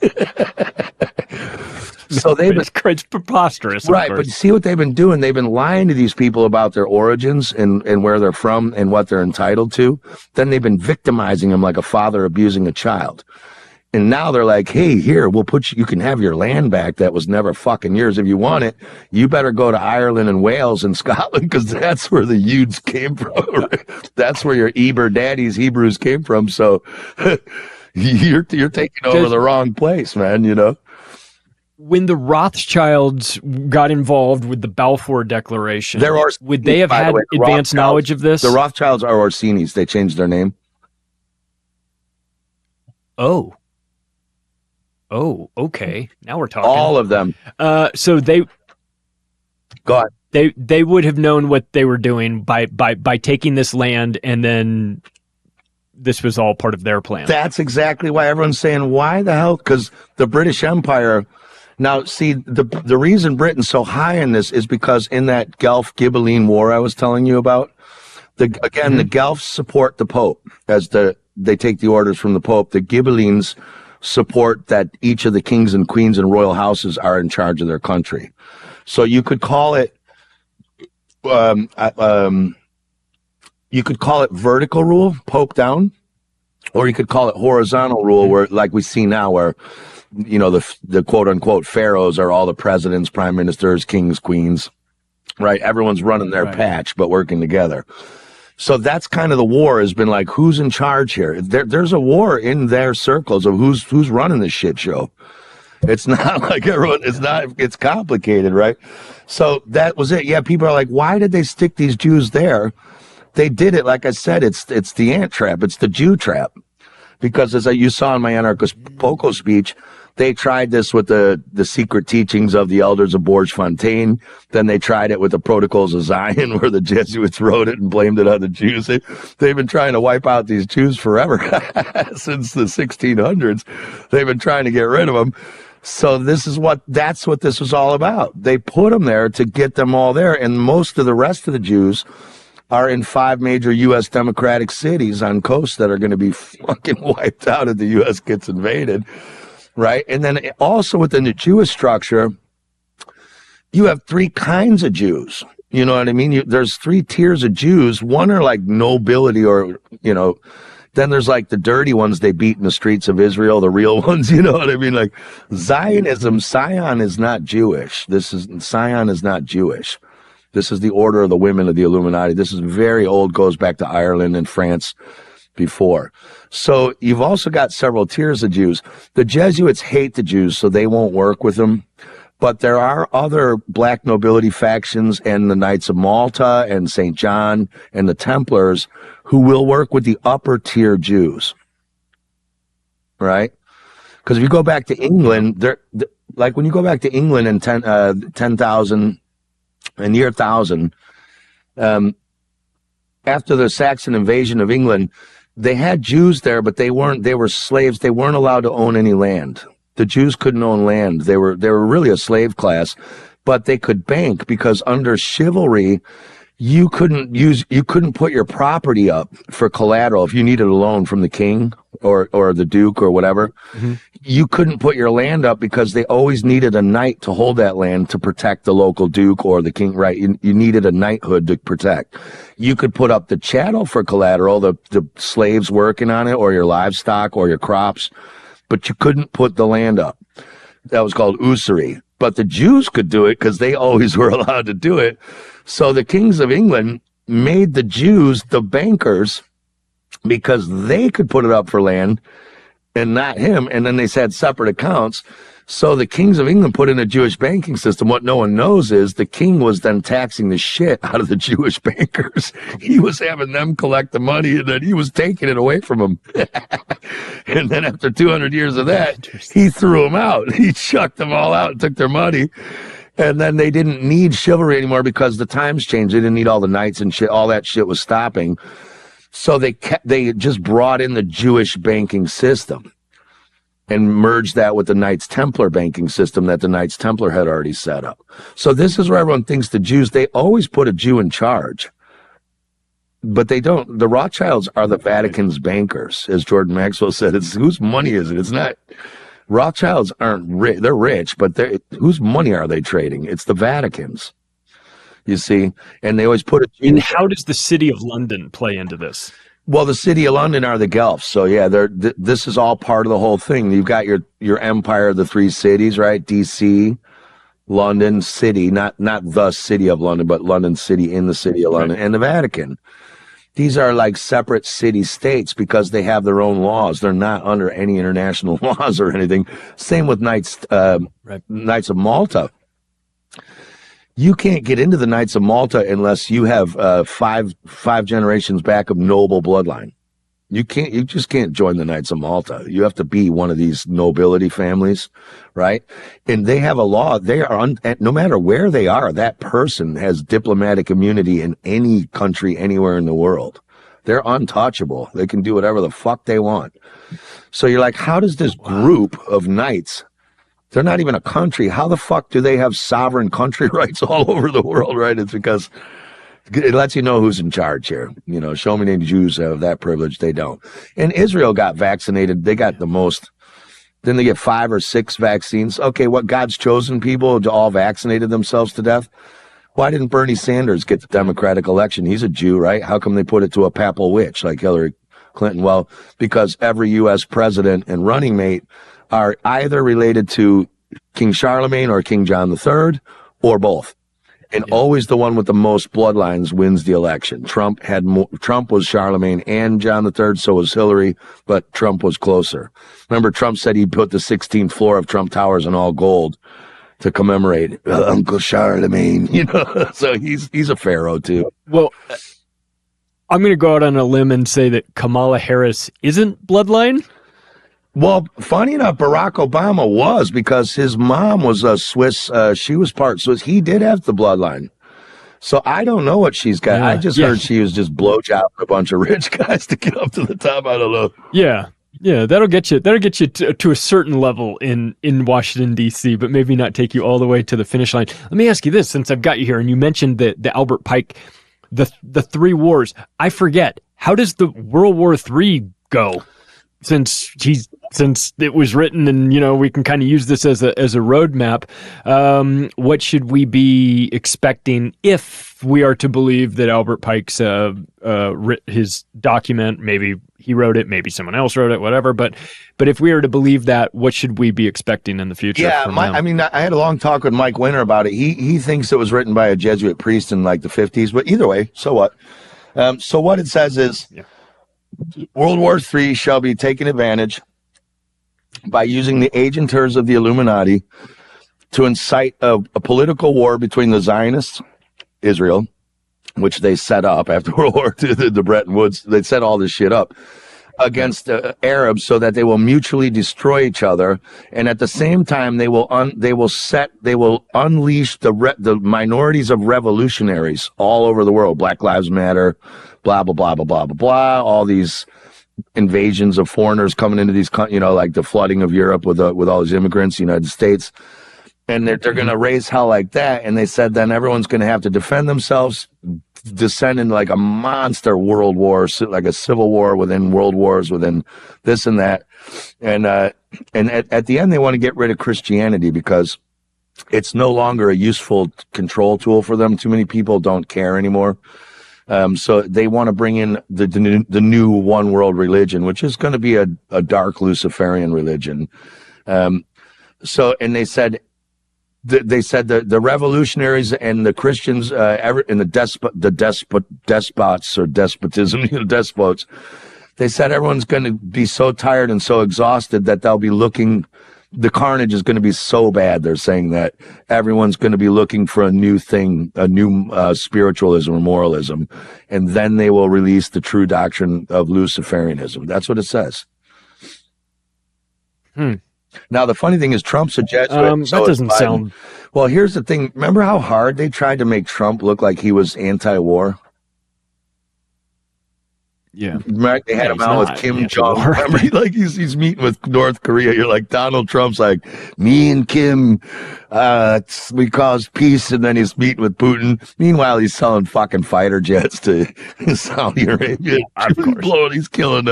So it's preposterous, right? But see what they've been doing? They've been lying to these people about their origins and where they're from and what they're entitled to. Then they've been victimizing them like a father abusing a child. And now they're like, hey, here, we'll put you can have your land back that was never fucking yours. If you want it, you better go to Ireland and Wales and Scotland, because that's where the Yudes came from. That's where your Eber daddies, Hebrews came from. So you're taking over the wrong place, man, you know? When the Rothschilds got involved with the Balfour Declaration, would they have had advanced knowledge of this? The Rothschilds are Orsinis. They changed their name. Oh, okay. Now we're talking. All of them. So they go ahead. They would have known what they were doing by taking this land, and then this was all part of their plan. That's exactly why everyone's saying, why the hell? Because the British Empire. Now, see, the reason Britain's so high in this is because in that Guelph-Ghibelline War I was telling you about, the Guelphs support the Pope as they take the orders from the Pope. The Ghibellines support that each of the kings and queens and royal houses are in charge of their country. So you could call it vertical rule, Pope down, or you could call it horizontal rule, where like we see now, where you know the quote unquote pharaohs are all the presidents, prime ministers, kings, queens, right? Everyone's running their patch but working together. So that's kind of the war, has been like, who's in charge here? There's a war in their circles of who's running this shit show. It's not like everyone, it's complicated, right? So that was it. Yeah, people are like, why did they stick these Jews there? They did it, like I said, it's the ant trap, it's the Jew trap. Because as you saw in my Anarchist Poco speech, they tried this with the secret teachings of the elders of Bourges Fontaine. Then they tried it with the Protocols of Zion, where the Jesuits wrote it and blamed it on the Jews. They've been trying to wipe out these Jews forever. Since the 1600s. They've been trying to get rid of them. So that's what this was all about. They put them there to get them all there. And most of the rest of the Jews are in 5 major U.S. Democratic cities on coasts that are going to be fucking wiped out if the U.S. gets invaded. Right. And then also within the Jewish structure, you have 3 kinds of Jews. You know what I mean? There's 3 tiers of Jews. One are like nobility, or, you know, then there's like the dirty ones they beat in the streets of Israel, the real ones. You know what I mean? Like Zionism, Sion is not Jewish. Sion is not Jewish. This is the Order of the Women of the Illuminati. This is very old, goes back to Ireland and France before. So you've also got several tiers of Jews. The Jesuits hate the Jews, so they won't work with them. But there are other black nobility factions, and the Knights of Malta and St. John and the Templars, who will work with the upper tier Jews. Right? Because if you go back to England, like when you go back to England in 10,000, in year 1000, after the Saxon invasion of England, they had Jews there, but they were slaves. They weren't allowed to own any land. The Jews couldn't own land. They were really a slave class, but they could bank, because under chivalry, you couldn't put your property up for collateral. If you needed a loan from the king or the duke or whatever, you couldn't put your land up, because they always needed a knight to hold that land to protect the local duke or the king, right? You needed a knighthood to protect. You could put up the chattel for collateral, the slaves working on it, or your livestock or your crops, but you couldn't put the land up. That was called usury. But the Jews could do it, because they always were allowed to do it. So the kings of England made the Jews the bankers, because they could put it up for land and not him. And then they had separate accounts. So the kings of England put in a Jewish banking system. What no one knows is the king was then taxing the shit out of the Jewish bankers. He was having them collect the money, and then he was taking it away from them. And then after 200 years of that, he threw them out. He chucked them all out and took their money. And then they didn't need chivalry anymore, because the times changed. They didn't need all the knights and shit. All that shit was stopping. So they just brought in the Jewish banking system. and merge that with the Knights Templar banking system that the Knights Templar had already set up. So this is where everyone thinks the Jews, they always put a Jew in charge. But they don't. The Rothschilds are the Vatican's bankers, as Jordan Maxwell said. It's whose money is it? It's not. Rothschilds aren't rich. They're rich, but whose money are they trading? It's the Vatican's. You see, and they always put it. And how does the City of London play into this? Well, the City of London are the Guelphs, so yeah, this is all part of the whole thing. You've got your empire of the three cities, right? D.C., London City, not the City of London, but London City in the City of London, and the Vatican. These are like separate city-states because they have their own laws. They're not under any international laws or anything. Same with Knights of Malta. You can't get into the Knights of Malta unless you have five generations back of noble bloodline. You just can't join the Knights of Malta. You have to be one of these nobility families, right? And they have a law. They are no matter where they are, that person has diplomatic immunity in any country, anywhere in the world. They're untouchable. They can do whatever the fuck they want. So you're like, how does this group of knights? They're not even a country. How the fuck do they have sovereign country rights all over the world, right? It's because it lets you know who's in charge here. You know, show me any Jews have that privilege. They don't. And Israel got vaccinated. They got the most. Then they get 5 or 6 vaccines. Okay, what God's chosen people all vaccinated themselves to death? Why didn't Bernie Sanders get the Democratic election? He's a Jew, right? How come they put it to a papal witch like Hillary Clinton? Well, because every U.S. president and running mate are either related to King Charlemagne or King John III or both. And always the one with the most bloodlines wins the election. Trump was Charlemagne and John III, so was Hillary, but Trump was closer. Remember, Trump said he put the 16th floor of Trump Towers in all gold to commemorate Uncle Charlemagne, you know. So he's a pharaoh too. Well, I'm going to go out on a limb and say that Kamala Harris isn't bloodline. Well, funny enough, Barack Obama was, because his mom was a Swiss. She was part Swiss. He did have the bloodline. So I don't know what she's got. I just heard she was just blowjobbing a bunch of rich guys to get up to the top. I don't know. Yeah. That'll get you to a certain level in Washington, D.C., but maybe not take you all the way to the finish line. Let me ask you this, since I've got you here, and you mentioned the Albert Pike, the 3 wars. I forget, how does the World War III go? Since it was written, and we can kind of use this as a roadmap. What should we be expecting if we are to believe that Albert Pike's his document? Maybe he wrote it, maybe someone else wrote it, whatever. But if we are to believe that, what should we be expecting in the future? Yeah, I had a long talk with Mike Winter about it. He thinks it was written by a Jesuit priest in like the 50s. But either way, so what? So what it says is. Yeah. World War III shall be taken advantage by using the agentures of the Illuminati to incite a political war between the Zionists, Israel, which they set up after World War II, the Bretton Woods. They set all this shit up against Arabs so that they will mutually destroy each other, and at the same time they will unleash the minorities of revolutionaries all over the world. Black Lives Matter. Blah, blah, blah, blah, blah, blah, blah. All these invasions of foreigners coming into these, like the flooding of Europe with all these immigrants, United States. And they're going to raise hell like that. And they said then everyone's going to have to defend themselves, descend into like a monster world war, like a civil war within world wars, within this and that. And at the end, they want to get rid of Christianity because it's no longer a useful control tool for them. Too many people don't care anymore. So they want to bring in the new one world religion, which is going to be a dark Luciferian religion. And they said the revolutionaries and the Christians, and the despots or despotism, despots, they said everyone's going to be so tired and so exhausted that they'll be looking. The carnage is going to be so bad, they're saying, that everyone's going to be looking for a new thing, a new spiritualism or moralism, and then they will release the true doctrine of Luciferianism. That's what it says. Now, the funny thing is Trump's a Jesuit. That doesn't sound... Well, here's the thing. Remember how hard they tried to make Trump look like he was anti-war? Yeah. Right? They had him out with Kim Jong. Remember, he's meeting with North Korea. You're like, Donald Trump's like, me and Kim, we caused peace, and then he's meeting with Putin. Meanwhile, he's selling fucking fighter jets to Saudi Arabia. Of course. He's killing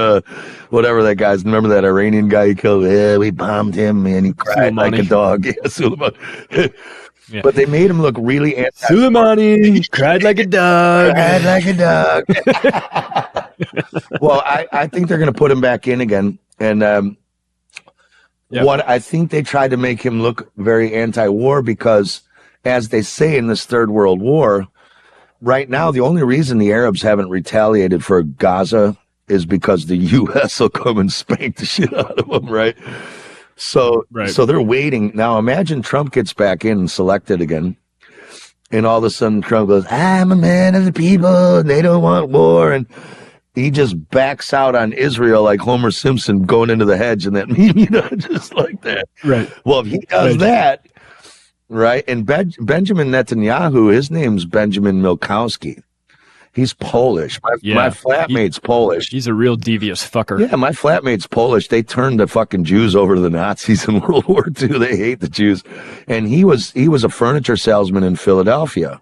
whatever that guy's. Remember that Iranian guy he killed? Yeah, we bombed him, and he cried like a dog. Yeah, Soleimani. Yeah. But they made him look really Soleimani cried like a dog. Cried like a dog. Well, I think they're going to put him back in again. And what I think they tried to make him look very anti-war because, as they say in this Third World War, right now, the only reason the Arabs haven't retaliated for Gaza is because the U.S. will come and spank the shit out of them, right? So they're waiting. Now, imagine Trump gets back in and selected again. And all of a sudden, Trump goes, I'm a man of the people, and they don't want war. And he just backs out on Israel like Homer Simpson going into the hedge and that meme, just like that. Right. Well, if he does that, right, and Benjamin Netanyahu, his name's Benjamin Milkowski. He's Polish. My flatmate's Polish. He's a real devious fucker. Yeah, my flatmate's Polish. They turned the fucking Jews over to the Nazis in World War II. They hate the Jews. And he was a furniture salesman in Philadelphia,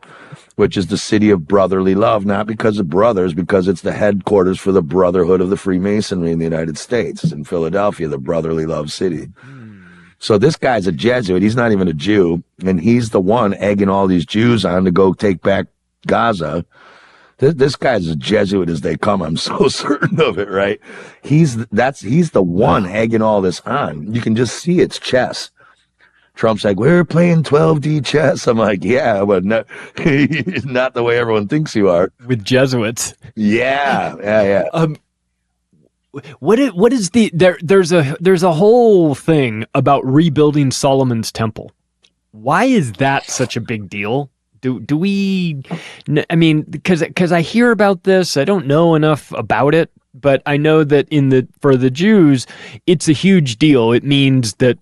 which is the city of brotherly love, not because of brothers, because it's the headquarters for the Brotherhood of the Freemasonry in the United States. It's in Philadelphia, the brotherly love city. So this guy's a Jesuit. He's not even a Jew. And he's the one egging all these Jews on to go take back Gaza. This guy's as Jesuit as they come. I'm so certain of it, right? He's the one egging all this on. You can just see it's chess. Trump's like, we're playing 12D chess. I'm like, yeah, but not the way everyone thinks you are. With Jesuits. Yeah. What is there's a whole thing about rebuilding Solomon's temple. Why is that such a big deal? Do we, I mean, because I hear about this, I don't know enough about it, but I know that for the Jews, it's a huge deal. It means that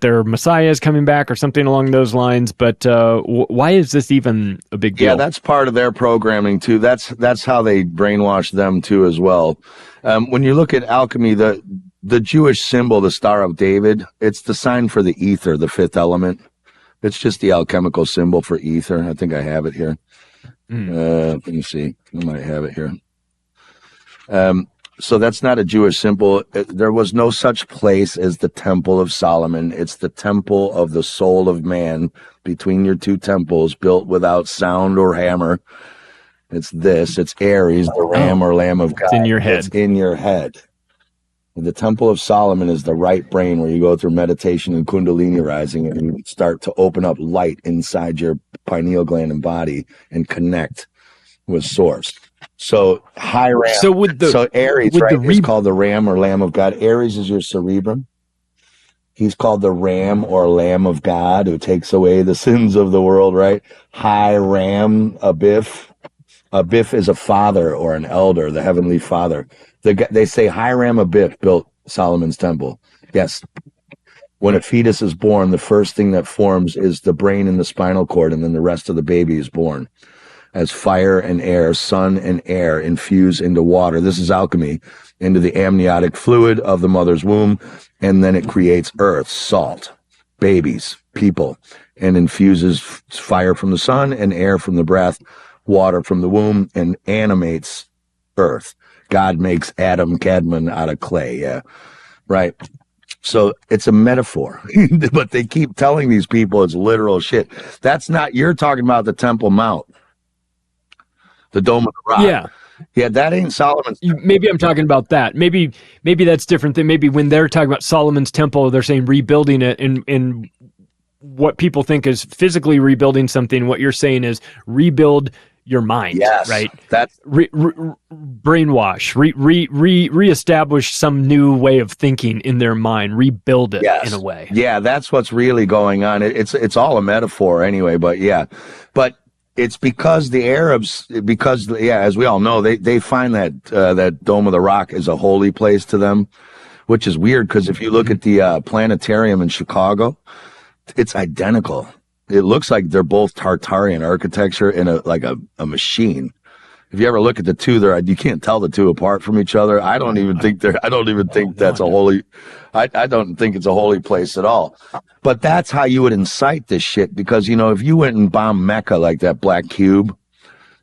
their Messiah is coming back or something along those lines. But why is this even a big deal? Yeah, that's part of their programming too. That's how they brainwash them too as well. When you look at alchemy, the Jewish symbol, the Star of David, it's the sign for the ether, the fifth element. It's just the alchemical symbol for ether. I think I have it here. Let me see. I might have it here. So that's not a Jewish symbol. There was no such place as the Temple of Solomon. It's the temple of the soul of man between your two temples, built without sound or hammer. It's Aries, the ram or lamb of God. It's in your head. It's in your head. The Temple of Solomon is the right brain, where you go through meditation and Kundalini rising and you start to open up light inside your pineal gland and body and connect with Source. So high ram. So Aries, right, is called the ram or lamb of God. Aries is your cerebrum. He's called the ram or lamb of God, who takes away the sins of the world, right? High ram, Abif. Abif is a father or an elder, the heavenly father. They say Hiram Abif built Solomon's temple. Yes. When a fetus is born, the first thing that forms is the brain and the spinal cord, and then the rest of the baby is born. As fire and air, sun and air infuse into water. This is alchemy, into the amniotic fluid of the mother's womb, and then it creates earth, salt, babies, people, and infuses fire from the sun and air from the breath, water from the womb, and animates earth. God makes Adam Cadman out of clay, yeah, right? So it's a metaphor, but they keep telling these people it's literal shit. That's not, you're talking about the Temple Mount, the Dome of the Rock. Yeah, that ain't Solomon's temple. Maybe I'm talking about that. Maybe that's different than maybe when they're talking about Solomon's temple, they're saying rebuilding it, and what people think is physically rebuilding something. What you're saying is rebuild your mind, right? That's brainwash, reestablish some new way of thinking in their mind, rebuild it in a way. Yeah, that's what's really going on. It's all a metaphor anyway, but it's because the Arabs, as we all know, they find that Dome of the Rock is a holy place to them, which is weird because if you look at the planetarium in Chicago, it's identical. It looks like they're both Tartarian architecture in a machine. if you ever look at the two, you can't tell the two apart from each other. I don't even think that's a holy. I don't think it's a holy place at all. But that's how you would incite this shit, because if you went and bombed Mecca like that black cube,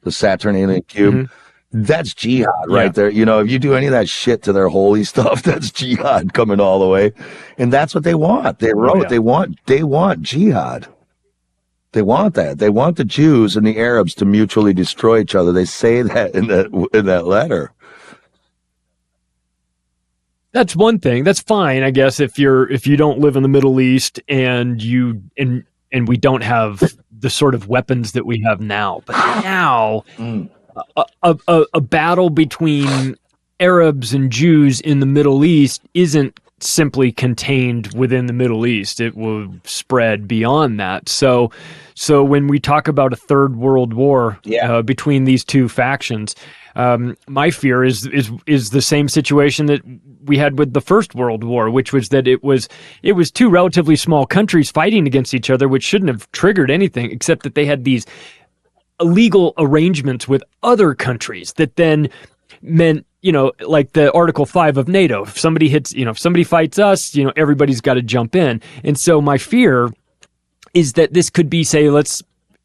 the Saturnalia cube, that's jihad right there. If you do any of that shit to their holy stuff, that's jihad coming all the way, and that's what they want. They wrote they want jihad. They want that. They want the Jews and the Arabs to mutually destroy each other. They say that in that letter. That's one thing. That's fine, I guess, if you don't live in the Middle East and we don't have the sort of weapons that we have now. But now, a battle between Arabs and Jews in the Middle East isn't simply contained within the Middle East. It will spread beyond that. So when we talk about a third world war between these two factions, my fear is the same situation that we had with the First World War, which was that it was two relatively small countries fighting against each other, which shouldn't have triggered anything, except that they had these illegal arrangements with other countries that then meant, like the Article 5 of NATO. If somebody if somebody fights us, everybody's got to jump in. And so my fear is that this could be, say,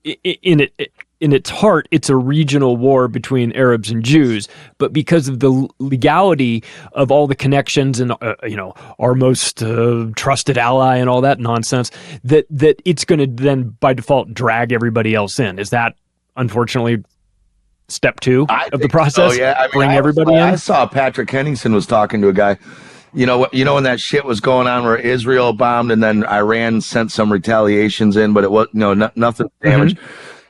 in its heart, it's a regional war between Arabs and Jews, but because of the legality of all the connections and our most trusted ally and all that nonsense, that it's going to then by default drag everybody else in. Is that unfortunately step 2 of the process? So, yeah. Bring everybody in. I saw Patrick Henningsen was talking to a guy. When that shit was going on where Israel bombed and then Iran sent some retaliations in, but it was nothing damaged.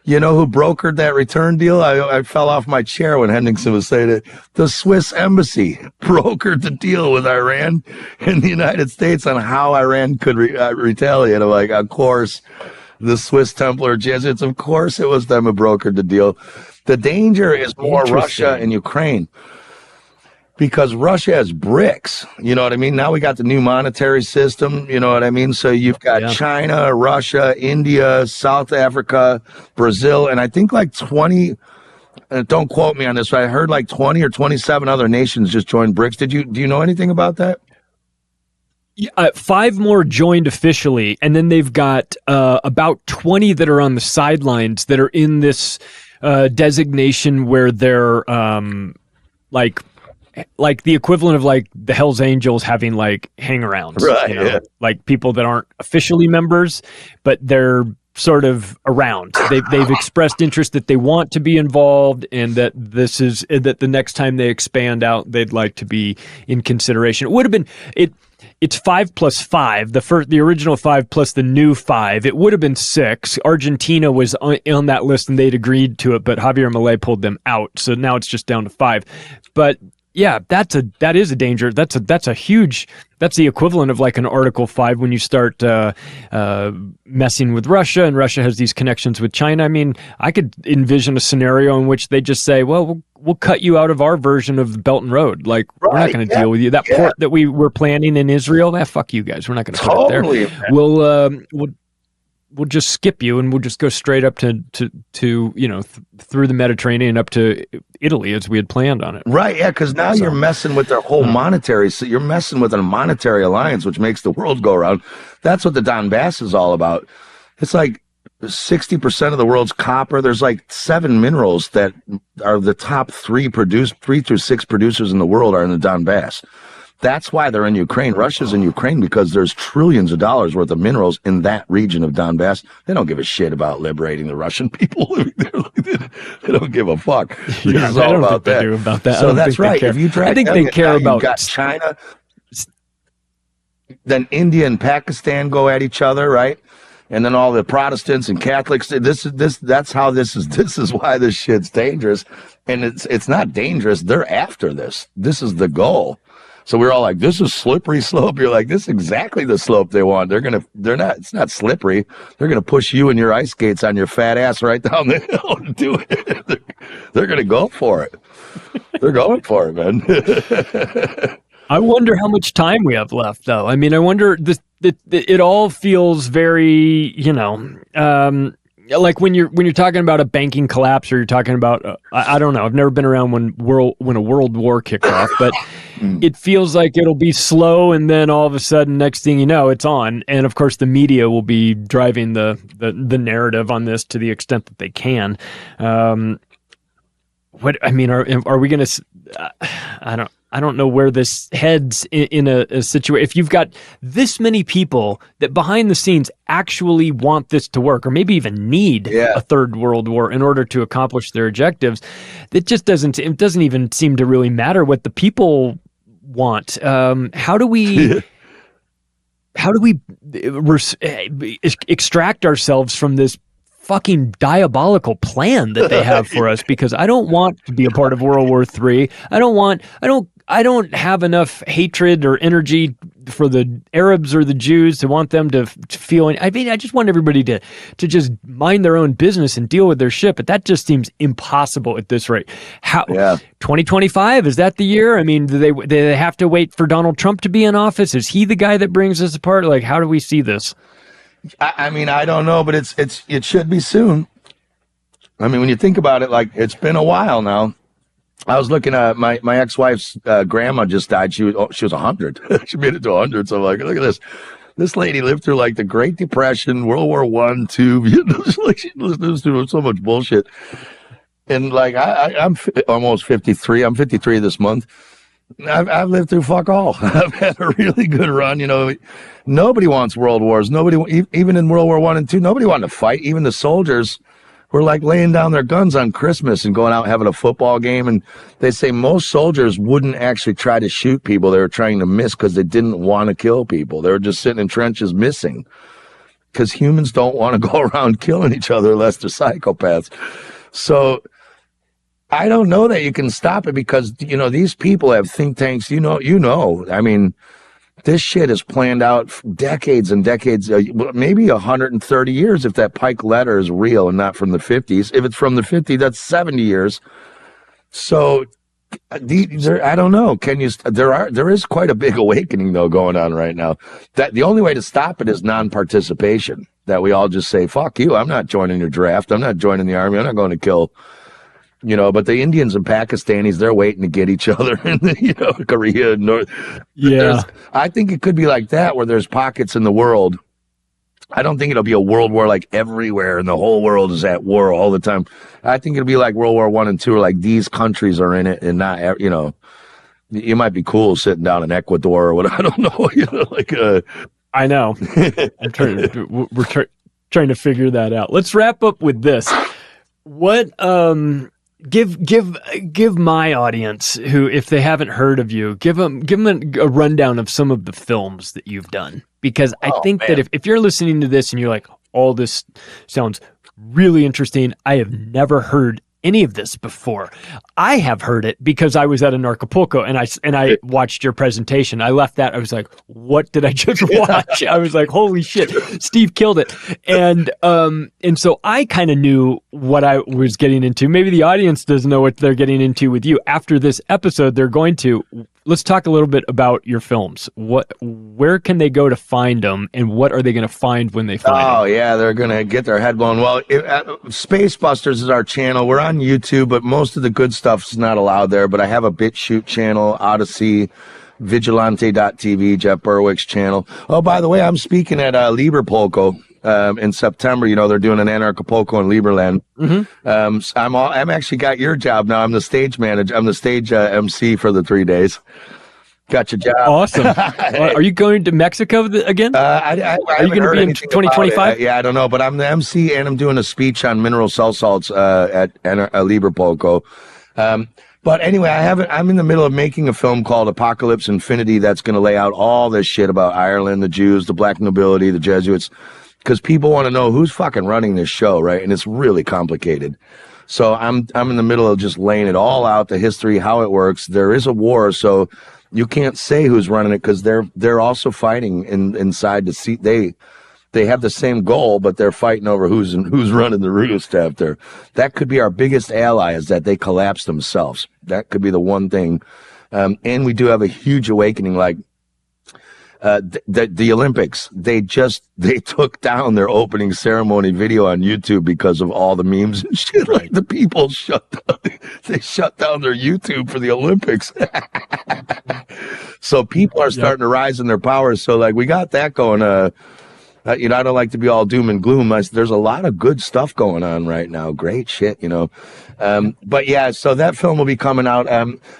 You know who brokered that return deal? I fell off my chair when Henningsen was saying it. The Swiss embassy brokered the deal with Iran and the United States on how Iran could retaliate. I'm like, of course, the Swiss Templar Jesuits, of course it was them who brokered the deal. The danger is more Russia and Ukraine, because Russia has BRICS. You know what I mean? Now we got the new monetary system. You know what I mean? So you've got China, Russia, India, South Africa, Brazil, and I think like 20, don't quote me on this, but I heard like 20 or 27 other nations just joined BRICS. Do you know anything about that? 5 more joined officially, and then they've got about 20 that are on the sidelines that are in this designation where they're like the equivalent of like the Hells Angels having like hangarounds, right? Like people that aren't officially members, but they're sort of around. They've expressed interest that they want to be involved, and that that the next time they expand out, they'd like to be in consideration. It would have been It's 5 plus 5. The original 5 plus the new 5. It would have been 6. Argentina was on that list and they'd agreed to it, but Javier Milei pulled them out. So now it's just down to 5. But yeah, that is a danger. That's the equivalent of like an Article 5 when you start messing with Russia, and Russia has these connections with China. I mean, I could envision a scenario in which they just say, well, we'll cut you out of our version of the Belt and Road. Like, we're not going to deal with you. That port that we were planning in Israel, fuck you guys. We're not going to put it there. We'll just skip you, and we'll just go straight up to through the Mediterranean up to Italy as we had planned on it. Right, yeah, because now you're messing with their whole monetary. So you're messing with a monetary alliance, which makes the world go around. That's what the Donbass is all about. It's like 60% of the world's copper. There's like 7 minerals that are the top 3 through 6 producers in the world are in the Donbass. That's why they're in Ukraine. Russia's in Ukraine because there's trillions of dollars worth of minerals in that region of Donbass. They don't give a shit about liberating the Russian people. They don't give a fuck. This is all about that. They do about that. So that's right. If you drag, I think they care about. You've got China, then India and Pakistan go at each other, right? And then all the Protestants and Catholics. That's how this is. This is why this shit's dangerous. And it's not dangerous. They're after this. This is the goal. So we're all like, this is slippery slope. You're like, this is exactly the slope they want. It's not slippery. They're going to push you and your ice skates on your fat ass right down the hill and do it. They're going to go for it. They're going for it, man. I wonder how much time we have left, though. I mean, I wonder, it all feels very, like when you're talking about a banking collapse, or you're talking about I don't know. I've never been around when a world war kicked off, but it feels like it'll be slow, and then all of a sudden, next thing you know, it's on. And of course, the media will be driving the narrative on this to the extent that they can. What I mean, are we going to? I don't know where this heads in a situation. If you've got this many people that behind the scenes actually want this to work, or maybe even need a third world war in order to accomplish their objectives, it doesn't even seem to really matter what the people want. How do we extract ourselves from this fucking diabolical plan that they have for us? Because I don't want to be a part of World War III. I don't have enough hatred or energy for the Arabs or the Jews to want them to feel. I mean, I just want everybody to just mind their own business and deal with their shit. But that just seems impossible at this rate. 2025, is that the year? I mean, do they have to wait for Donald Trump to be in office? Is he the guy that brings us apart? Like, how do we see this? I mean, I don't know, but it should be soon. I mean, when you think about it, like, it's been a while now. I was looking at my ex-wife's grandma just died. She was 100. She made it to 100. So I'm like, look at this. This lady lived through like the Great Depression, World War I, II, Vietnam. Like, she lived through so much bullshit. And like, I'm almost 53. I'm 53 this month. I've lived through fuck all. I've had a really good run. You know, nobody wants world wars. Nobody, even in World War I and II, nobody wanted to fight. Even the soldiers were like laying down their guns on Christmas and going out having a football game. And they say most soldiers wouldn't actually try to shoot people. They were trying to miss because they didn't want to kill people. They were just sitting in trenches missing, because humans don't want to go around killing each other unless they're psychopaths. So I don't know that you can stop it, because, you know, these people have think tanks, you know, I mean, this shit is planned out for decades and decades, maybe 130 years if that Pike letter is real and not from the 50s. If it's from the 50s, that's 70 years. So I don't know. There is quite a big awakening though going on right now. That the only way to stop it is non-participation. That we all just say, fuck you, I'm not joining your draft. I'm not joining the army. I'm not going to kill. You know, but the Indians and Pakistanis, they're waiting to get each other in, Korea and North. Yeah. I think it could be like that, where there's pockets in the world. I don't think it'll be a world war like everywhere and the whole world is at war all the time. I think it'll be like World War I and II, like these countries are in it and not, you know, you might be cool sitting down in Ecuador or what. I don't know. I know. We're trying to figure that out. Let's wrap up with this. What, Give my audience, who, if they haven't heard of you, give them a rundown of some of the films that you've done, because I think that if you're listening to this and you're like, all this sounds really interesting, I have never heard any of this before. I have heard it because I was at an Acapulco and I watched your presentation. I left that. I was like, what did I just watch? I was like, holy shit, Steve killed it. And so I kind of knew what I was getting into. Maybe the audience doesn't know what they're getting into with you. After this episode, they're going to. Let's talk a little bit about your films. Where can they go to find them, and what are they going to find when they find them? Oh, yeah, they're going to get their head blown. Well, Space Busters is our channel. We're on YouTube, but most of the good stuff is not allowed there. But I have a BitChute channel, Odyssey, Vigilante.tv, Jeff Berwick's channel. Oh, by the way, I'm speaking at Lieberpolko in September. You know, they're doing an Anarchapulco in Lieberland. Mm-hmm. I'm actually got your job now. I'm the stage manager. I'm the stage MC for the 3 days. Got your job. Awesome. Are you going to Mexico again? Are you going to be in 2025? Yeah, I don't know, but I'm the MC and I'm doing a speech on mineral cell salts at Lieberpolko. But anyway, I'm in the middle of making a film called Apocalypse Infinity that's going to lay out all this shit about Ireland, the Jews, the black nobility, the Jesuits, because people want to know who's fucking running this show, right? And it's really complicated. So I'm in the middle of just laying it all out, the history, how it works. There is a war, so you can't say who's running it, because they're also fighting inside to see they have the same goal, but they're fighting over who's running the roost after. That could be our biggest ally, is that they collapse themselves. That could be the one thing. And we do have a huge awakening. Like, the Olympics, they took down their opening ceremony video on YouTube because of all the memes and shit. Right. Like the people shut down their YouTube for the Olympics. So people are starting to rise in their power. So like we got that going. I don't like to be all doom and gloom. There's a lot of good stuff going on right now. Great shit, But yeah, so that film will be coming out.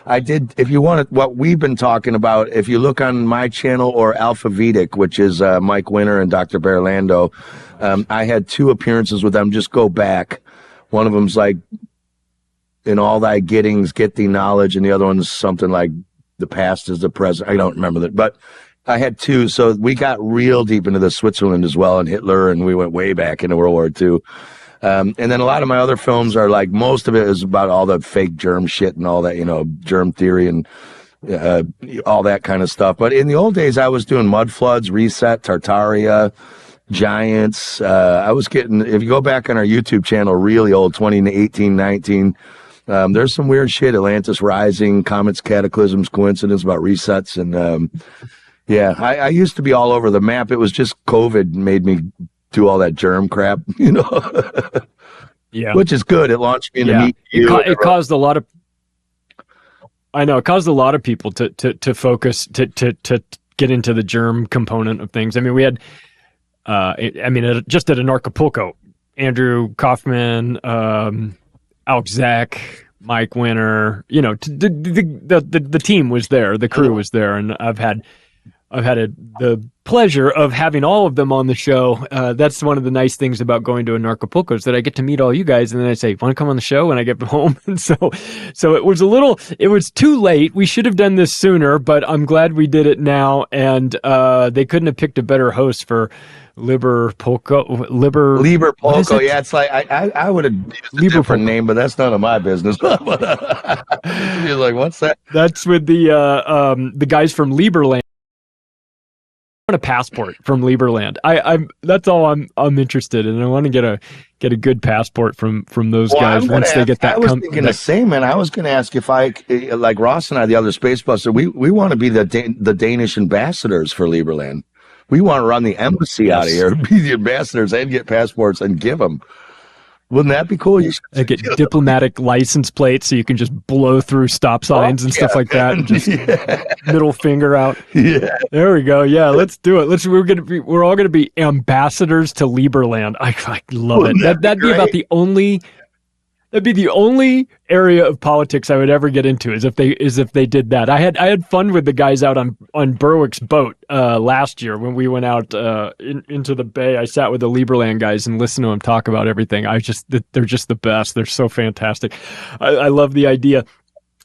If you want what we've been talking about, if you look on my channel or Alpha Vedic, which is Mike Winter and Dr. Berlando, I had 2 appearances with them. Just go back. One of them's like, in all thy gettings, get thee knowledge. And the other one's something like, the past is the present. I don't remember that, but I had 2, so we got real deep into the Switzerland as well, and Hitler, and we went way back into World War II. And then a lot of my other films are like, most of it is about all the fake germ shit and all that, germ theory and all that kind of stuff. But in the old days, I was doing Mud Floods, Reset, Tartaria, Giants. I was getting, if you go back on our YouTube channel, really old, 2018, 19, there's some weird shit, Atlantis Rising, Comets, Cataclysms, Coincidence about resets, and yeah, I used to be all over the map. It was just COVID made me do all that germ crap, Yeah, which is good. It launched me into meet you. It caused a lot of. I know it caused a lot of people to focus to get into the germ component of things. I mean, we had, just at Acapulco, Andrew Kaufman, Alex Zach, Mike Winter, the team was there, the crew was there, and I've had the pleasure of having all of them on the show. That's one of the nice things about going to Acapulco is that I get to meet all you guys, and then I say, "Want to come on the show?" when I get home. And so it was too late. We should have done this sooner, but I'm glad we did it now. And they couldn't have picked a better host for Liber Polko. Yeah, it's like I would have used a different name, but that's none of my business. You're like, what's that? That's with the guys from Lieberland. A passport from Lieberland. That's all I'm interested in. I want to get a good passport from those guys once they get that. I was thinking the same, man. I was going to ask if like Ross and I, the other Space Buster, we want to be the Danish ambassadors for Lieberland. We want to run the embassy out of here, be the ambassadors, and get passports and give them. Wouldn't that be cool? You should get diplomatic license plates so you can just blow through stop signs and stuff like that. And just middle finger out. Yeah. There we go. Yeah, let's do it. We're all gonna be ambassadors to Lieberland. I love it. That'd be about the only. That'd be the only area of politics I would ever get into is if they did that. I had fun with the guys out on Berwick's boat last year when we went out into the bay. I sat with the Lieberland guys and listened to them talk about everything. They're just the best. They're so fantastic. I love the idea.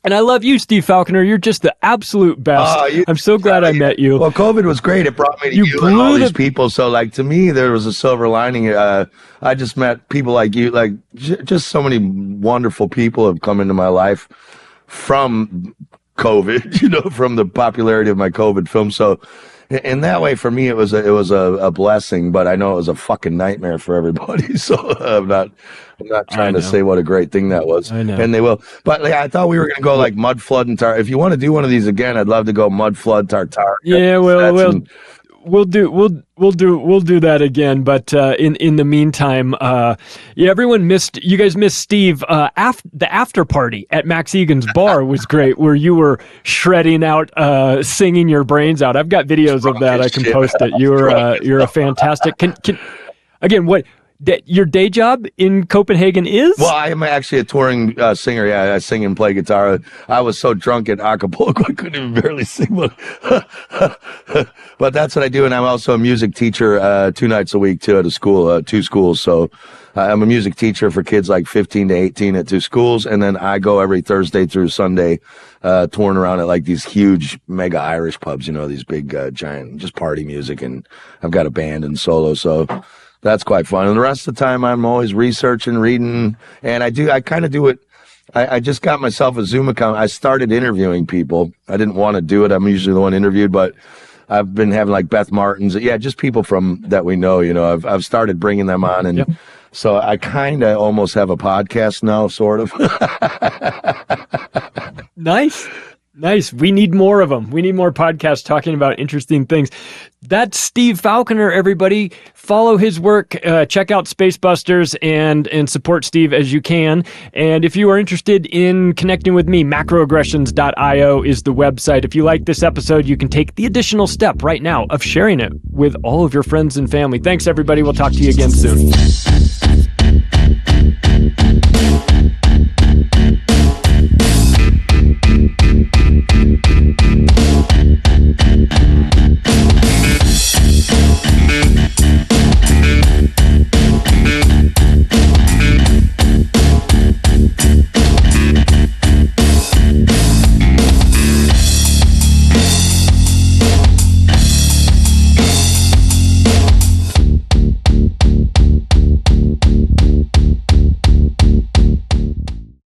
And I love you, Steve Falconer. You're just the absolute best. I'm so glad I met you. Well, COVID was great. It brought me to you and all these people. So, like, to me, there was a silver lining. I just met people like you. Like, just so many wonderful people have come into my life from COVID, from the popularity of my COVID film. So, in that way, for me, it was a blessing, but I know it was a fucking nightmare for everybody. So I'm not trying to say what a great thing that was. I know. And they will. But like, I thought we were going to go like Mud Flood and Tar. If you want to do one of these again, I'd love to go Mud Flood, Tartar. Yeah, we'll do that again. But in the meantime, you guys missed Steve. The after party at Max Egan's bar was great, where you were shredding out, singing your brains out. I've got videos of that. I can post it. You're a fantastic. Can again what? Your day job in Copenhagen is? Well, I am actually a touring singer. Yeah, I sing and play guitar. I was so drunk at Acapulco, I couldn't even barely sing. But that's what I do. And I'm also a music teacher 2 nights a week, too, at a school, 2 schools. So I'm a music teacher for kids like 15 to 18 at 2 schools. And then I go every Thursday through Sunday touring around at like these huge mega Irish pubs, these big, giant, just party music. And I've got a band and solo. So that's quite fun. And the rest of the time, I'm always researching, reading, and I kind of do it. I just got myself a Zoom account. I started interviewing people. I didn't want to do it. I'm usually the one interviewed, but I've been having like Beth Martins. Yeah, just people from that we know, I've started bringing them on. And so I kind of almost have a podcast now, sort of. Nice. Nice. We need more of them. We need more podcasts talking about interesting things. That's Steve Falconer, everybody. Follow his work. Check out Spacebusters and support Steve as you can. And if you are interested in connecting with me, macroaggressions.io is the website. If you like this episode, you can take the additional step right now of sharing it with all of your friends and family. Thanks, everybody. We'll talk to you again soon.